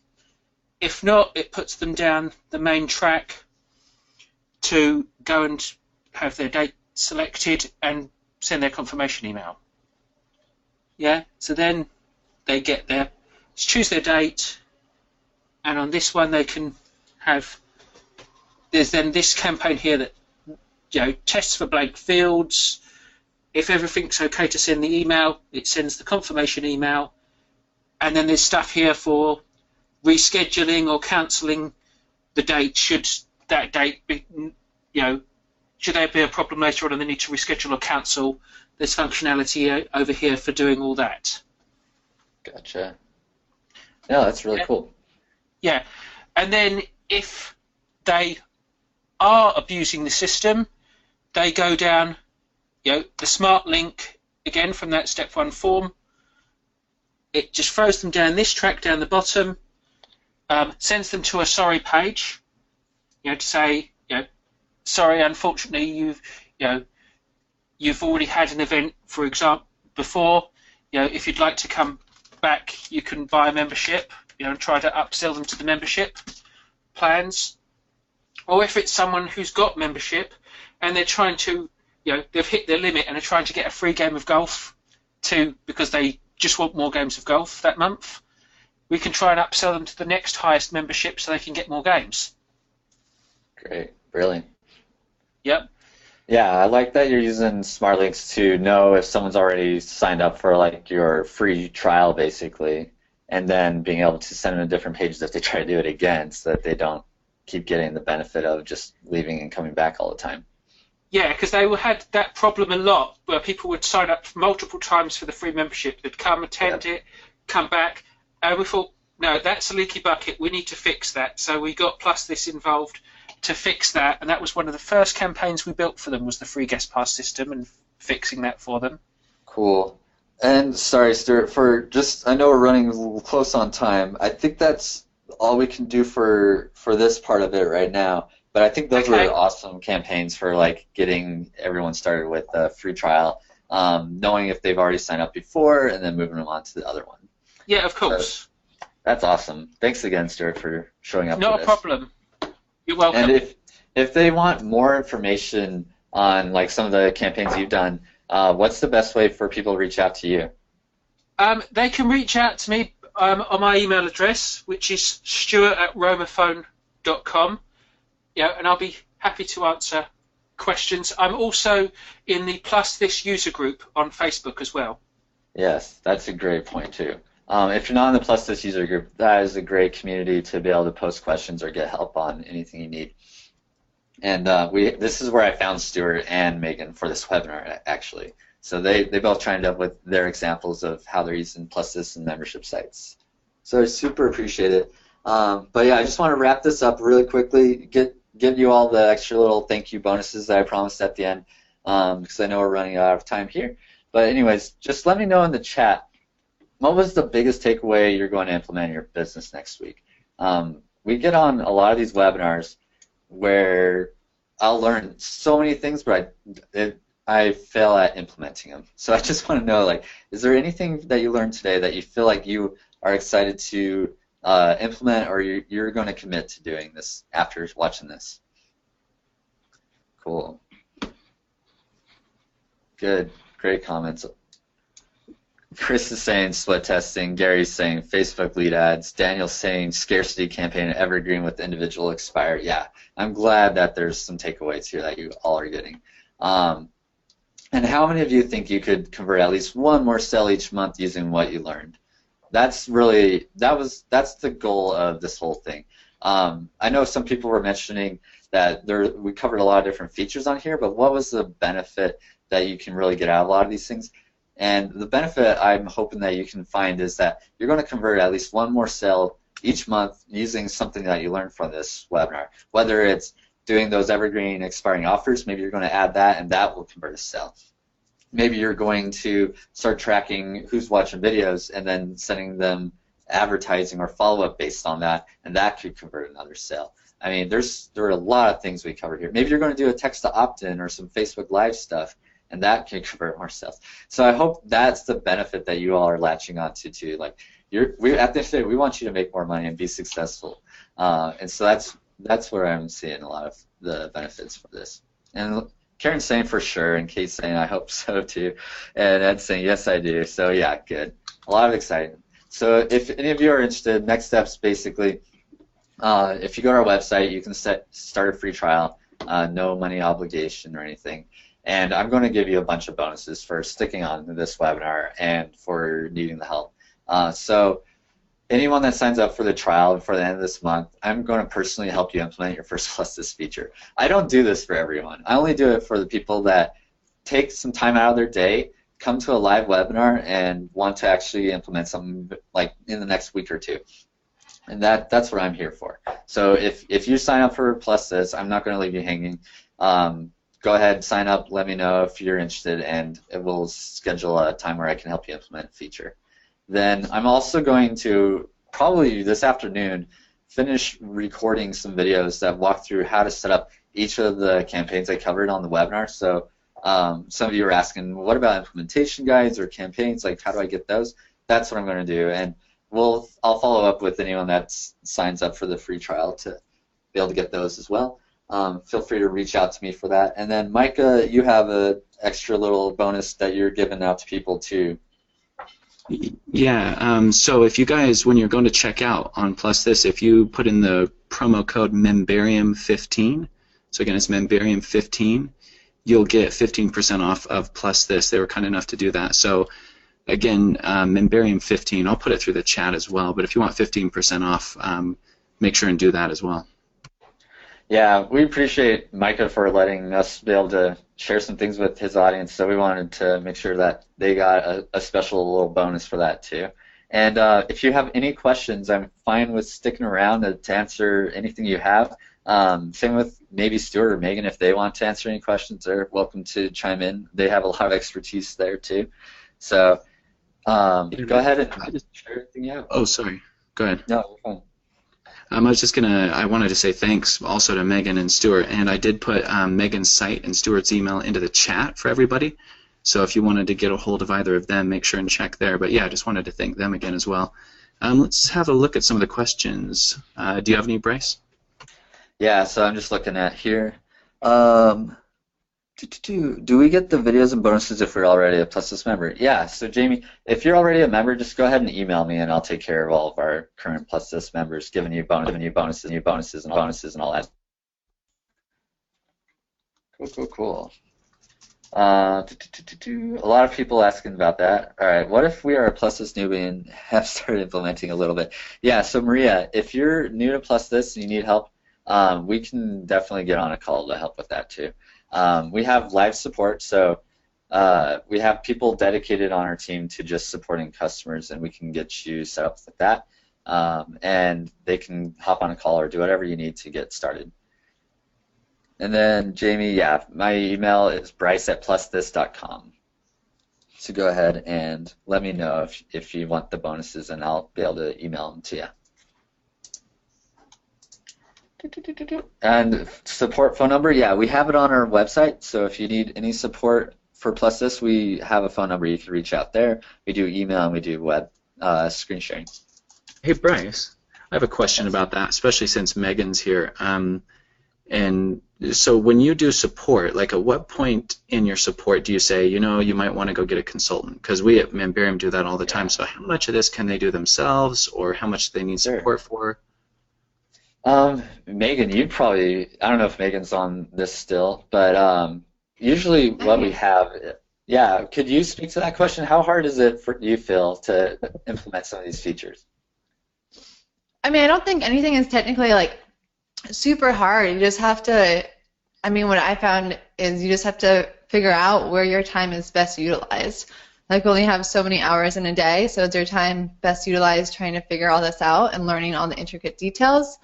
If not, it puts them down the main track to go and have their date selected and send their confirmation email. Yeah, so then they get their, choose their date, and on this one they can have, there's then this campaign here that, you know, tests for blank fields. If everything's okay to send the email, it sends the confirmation email, and then there's stuff here for rescheduling or cancelling the date should that date be, you know, should there be a problem later on and they need to reschedule or cancel. There's functionality over here for doing all that. Gotcha. Yeah, that's really cool. Yeah, and then if they are abusing the system, they go down, you know, the smart link again from that step 1 form. It just throws them down this track down the bottom, sends them to a sorry page, you know, to say, you know, sorry, unfortunately you've already had an event, for example, before. You know, if you'd like to come back, you can buy a membership, you know, and try to upsell them to the membership plans. Or if it's someone who's got membership and they're trying to, you know, they've hit their limit and are trying to get a free game of golf because they just want more games of golf that month, we can try and upsell them to the next highest membership so they can get more games. Great, brilliant. Yep. Yeah, I like that you're using smart links to know if someone's already signed up for like your free trial basically, and then being able to send them to different pages if they try to do it again so that they don't keep getting the benefit of just leaving and coming back all the time. Yeah, because they had that problem a lot where people would sign up multiple times for the free membership. They'd come, attend it, come back, and we thought, no, that's a leaky bucket. We need to fix that. So we got plusthis involved to fix that, and that was one of the first campaigns we built for them, was the free guest pass system and fixing that for them. Cool. And sorry, Stuart, for just, I know we're running a little close on time. I think that's all we can do for this part of it right now. But I think those were awesome campaigns for like getting everyone started with a free trial, knowing if they've already signed up before, and then moving them on to the other one. Yeah, of course. So, that's awesome. Thanks again, Stuart, for showing up. Not a problem. You're welcome. And if they want more information on like some of the campaigns you've done, what's the best way for people to reach out to you? They can reach out to me on my email address, which is stuart@romaphone.com. Yeah, and I'll be happy to answer questions. I'm also in the plusthis user group on Facebook as well. Yes, that's a great point too. If you're not in the plusthis user group, that is a great community to be able to post questions or get help on anything you need. And this is where I found Stuart and Megan for this webinar, actually. So they both chimed up with their examples of how they're using plusthis and membership sites. So I super appreciate it. But yeah, I just want to wrap this up really quickly, give you all the extra little thank you bonuses that I promised at the end, because I know we're running out of time here. But anyways, just let me know in the chat, what was the biggest takeaway you're going to implement in your business next week? We get on a lot of these webinars where I'll learn so many things, but I fail at implementing them. So I just want to know, like, is there anything that you learned today that you feel like you are excited to implement, or you're going to commit to doing this after watching this? Cool. Good. Great comments. Chris is saying split testing. Gary's saying Facebook lead ads. Daniel's saying scarcity campaign and evergreen with individual expire. Yeah, I'm glad that there's some takeaways here that you all are getting. And how many of you think you could convert at least one more sale each month using what you learned? That's the goal of this whole thing. I know some people were mentioning that we covered a lot of different features on here, but what was the benefit that you can really get out of a lot of these things? And the benefit I'm hoping that you can find is that you're going to convert at least one more sale each month using something that you learned from this webinar. Whether it's doing those evergreen expiring offers, maybe you're going to add that, and that will convert a sale. Maybe you're going to start tracking who's watching videos and then sending them advertising or follow-up based on that, and that could convert another sale. I mean, there are a lot of things we covered here. Maybe you're going to do a text to opt-in or some Facebook Live stuff, and that can convert more sales. So I hope that's the benefit that you all are latching onto too. Like we at the end of the day, we want you to make more money and be successful, and so that's where I'm seeing a lot of the benefits for this. And Karen's saying for sure, and Kate's saying I hope so too, and Ed's saying yes I do. So yeah, good. A lot of excitement. So if any of you are interested, next steps basically, if you go to our website, you can start a free trial, no money obligation or anything. And I'm going to give you a bunch of bonuses for sticking on to this webinar and for needing the help. So anyone that signs up for the trial before the end of this month, I'm going to personally help you implement your first plusthis feature. I don't do this for everyone. I only do it for the people that take some time out of their day, come to a live webinar, and want to actually implement something like in the next week or two. And that's what I'm here for. So if you sign up for plusthis, I'm not going to leave you hanging. Go ahead, sign up, let me know if you're interested, and we'll schedule a time where I can help you implement a feature. Then I'm also going to, probably this afternoon, finish recording some videos that walk through how to set up each of the campaigns I covered on the webinar. So some of you are asking, what about implementation guides or campaigns? Like, how do I get those? That's what I'm going to do. And I'll follow up with anyone that signs up for the free trial to be able to get those as well. Feel free to reach out to me for that. And then, Micah, you have an extra little bonus that you're giving out to people too. Yeah, so if you guys, when you're going to check out on plusthis, if you put in the promo code memberium15, so again it's memberium15, you'll get 15% off of plusthis. They were kind enough to do that. So again, memberium15, I'll put it through the chat as well, but if you want 15% off, make sure and do that as well. Yeah, we appreciate Micah for letting us be able to share some things with his audience, so we wanted to make sure that they got a special little bonus for that too. And if you have any questions, I'm fine with sticking around to answer anything you have. Same with maybe Stuart or Megan, if they want to answer any questions, they're welcome to chime in. They have a lot of expertise there too. So go ahead and share everything you have. Oh, sorry. Go ahead. No, you're fine. I wanted to say thanks also to Megan and Stuart, and I did put Megan's site and Stuart's email into the chat for everybody. So if you wanted to get a hold of either of them, make sure and check there. But yeah, I just wanted to thank them again as well. Let's have a look at some of the questions. Do you have any, Bryce? Yeah, so I'm just looking at here. Do we get the videos and bonuses if we're already a plusthis member? Yeah, so Jamie, if you're already a member, just go ahead and email me and I'll take care of all of our current plusthis members, giving you bonuses and all that. Cool. A lot of people asking about that. All right, what if we are a plusthis newbie and have started implementing a little bit? Yeah, so Maria, if you're new to plusthis and you need help, we can definitely get on a call to help with that too. We have live support, so we have people dedicated on our team to just supporting customers, and we can get you set up with that. And they can hop on a call or do whatever you need to get started. And then, Jamie, yeah, my email is bryce@plusthis.com. So go ahead and let me know if you want the bonuses, and I'll be able to email them to you. And support phone number, yeah, we have it on our website, so if you need any support for plusthis, we have a phone number. You can reach out there. We do email and we do web screen sharing. Hey, Bryce, I have a question about that, especially since Megan's here. And so when you do support, like at what point in your support do you say, you know, you might want to go get a consultant? Because we at Memberium do that all the time. So how much of this can they do themselves, or how much do they need support for? Megan, you'd probably, I don't know if Megan's on this still, but usually what we have, yeah, could you speak to that question? How hard is it for you, Phil, to implement some of these features? I mean, I don't think anything is technically like super hard. You just have to, I mean, what I found is you just have to figure out where your time is best utilized. Like, we only have so many hours in a day, so is your time best utilized trying to figure all this out and learning all the intricate details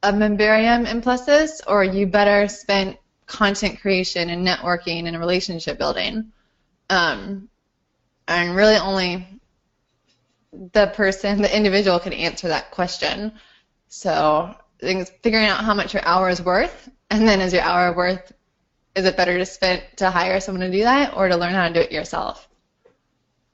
of Memberium and plusthis, or are you better spent content creation and networking and relationship building? And really only the individual can answer that question. So I think it's figuring out how much your hour is worth, and then is your hour worth is it better to hire someone to do that or to learn how to do it yourself?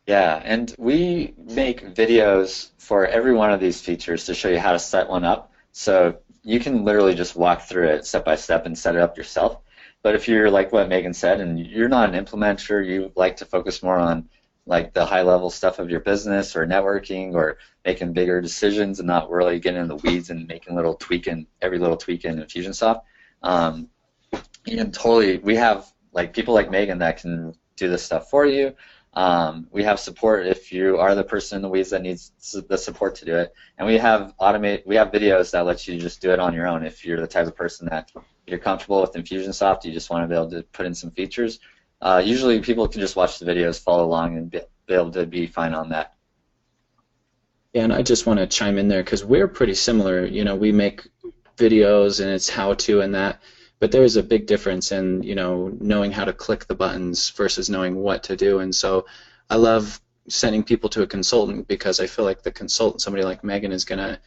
Yeah, and we make videos for every one of these features to show you how to set one up. So you can literally just walk through it step by step and set it up yourself. But if you're like what Megan said, and you're not an implementer, you like to focus more on like the high-level stuff of your business or networking or making bigger decisions and not really getting in the weeds and making every little tweak in Infusionsoft, you can totally. We have like people like Megan that can do this stuff for you. We have support if you are the person in the weeds that needs the support to do it, and we have videos that let you just do it on your own if you're the type of person that you're comfortable with Infusionsoft, you just want to be able to put in some features. Usually people can just watch the videos, follow along, and be able to be fine on that. Yeah, and I just want to chime in there because we're pretty similar. You know, we make videos and it's how-to and that, but there's a big difference in, you know, knowing how to click the buttons versus knowing what to do. And so I love sending people to a consultant because I feel like the consultant, somebody like Megan, is going to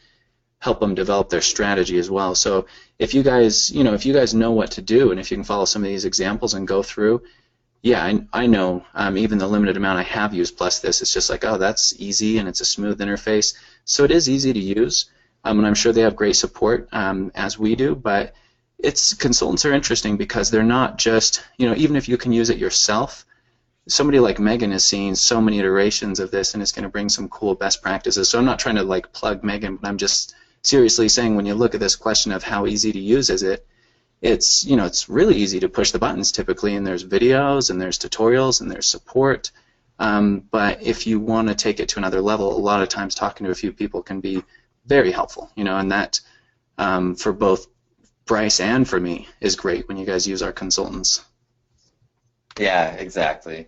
help them develop their strategy as well. So if you guys, you know, know what to do and if you can follow some of these examples and go through, yeah, I know even the limited amount I have used plusthis, it's just like, oh, that's easy and it's a smooth interface. So it is easy to use, and I'm sure they have great support as we do, but consultants are interesting because they're not just, you know, even if you can use it yourself, somebody like Megan is seeing so many iterations of this and it's going to bring some cool best practices. So I'm not trying to like plug Megan, but I'm just seriously saying when you look at this question of how easy to use is it, it's, you know, it's really easy to push the buttons typically, and there's videos and there's tutorials and there's support. But if you want to take it to another level, a lot of times talking to a few people can be very helpful, you know, and that for both Bryce and for me is great when you guys use our consultants. Yeah, exactly.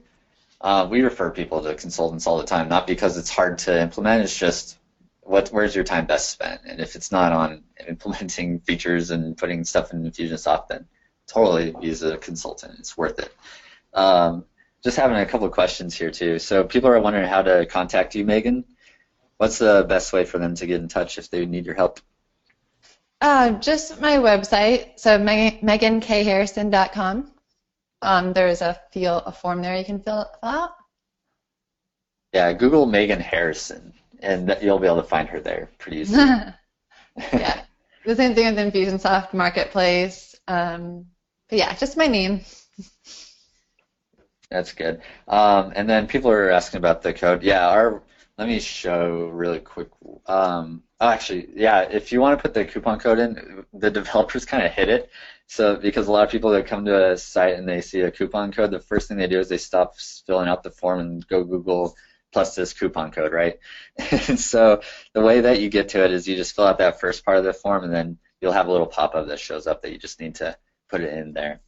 We refer people to consultants all the time, not because it's hard to implement, it's just where's your time best spent? And if it's not on implementing features and putting stuff in Infusionsoft, then totally use a consultant. It's worth it. Just having a couple of questions here too. So people are wondering how to contact you, Megan. What's the best way for them to get in touch if they need your help? Just my website, so megankharrison.com. There's a form there you can fill out. Yeah, Google Megan Harrison, and you'll be able to find her there pretty easily. Yeah, the same thing with Infusionsoft Marketplace. But yeah, just my name. That's good. And then people are asking about the code. Yeah, let me show really quick. Actually, yeah, if you want to put the coupon code in, the developers kind of hid it. So because a lot of people that come to a site and they see a coupon code, the first thing they do is they stop filling out the form and go Google plusthis coupon code, right? And so the way that you get to it is you just fill out that first part of the form, and then you'll have a little pop-up that shows up that you just need to put it in there.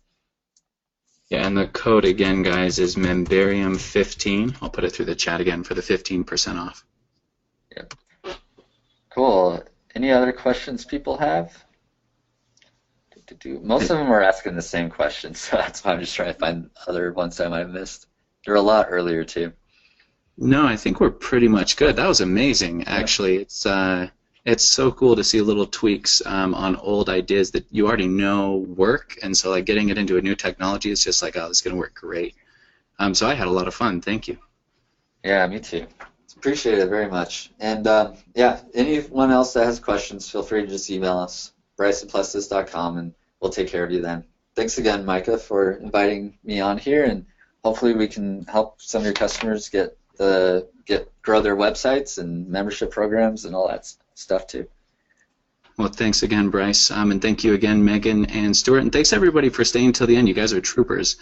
Yeah, and the code again, guys, is memberium15. I'll put it through the chat again for the 15% off. Yep. Cool. Any other questions people have? Most of them are asking the same questions, so that's why I'm just trying to find other ones I might have missed. They're a lot earlier too. No, I think we're pretty much good. That was amazing, actually. It's so cool to see little tweaks on old ideas that you already know work, and so like getting it into a new technology is just like, oh, this is going to work great. So I had a lot of fun. Thank you. Yeah, me too. Appreciate it very much. And yeah, anyone else that has questions, feel free to just email us, bryce@plusthis.com, and we'll take care of you then. Thanks again, Micah, for inviting me on here, and hopefully we can help some of your customers grow their websites and membership programs and all that stuff too. Well, thanks again, Bryce, and thank you again, Megan and Stuart, and thanks everybody for staying till the end. You guys are troopers.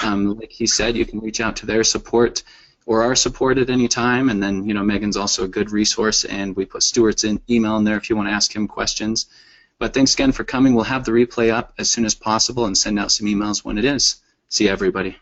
Like he said, you can reach out to their support or our support at any time, and then, you know, Megan's also a good resource, and we put Stuart's email in there if you want to ask him questions. But thanks again for coming. We'll have the replay up as soon as possible and send out some emails when it is. See you, everybody.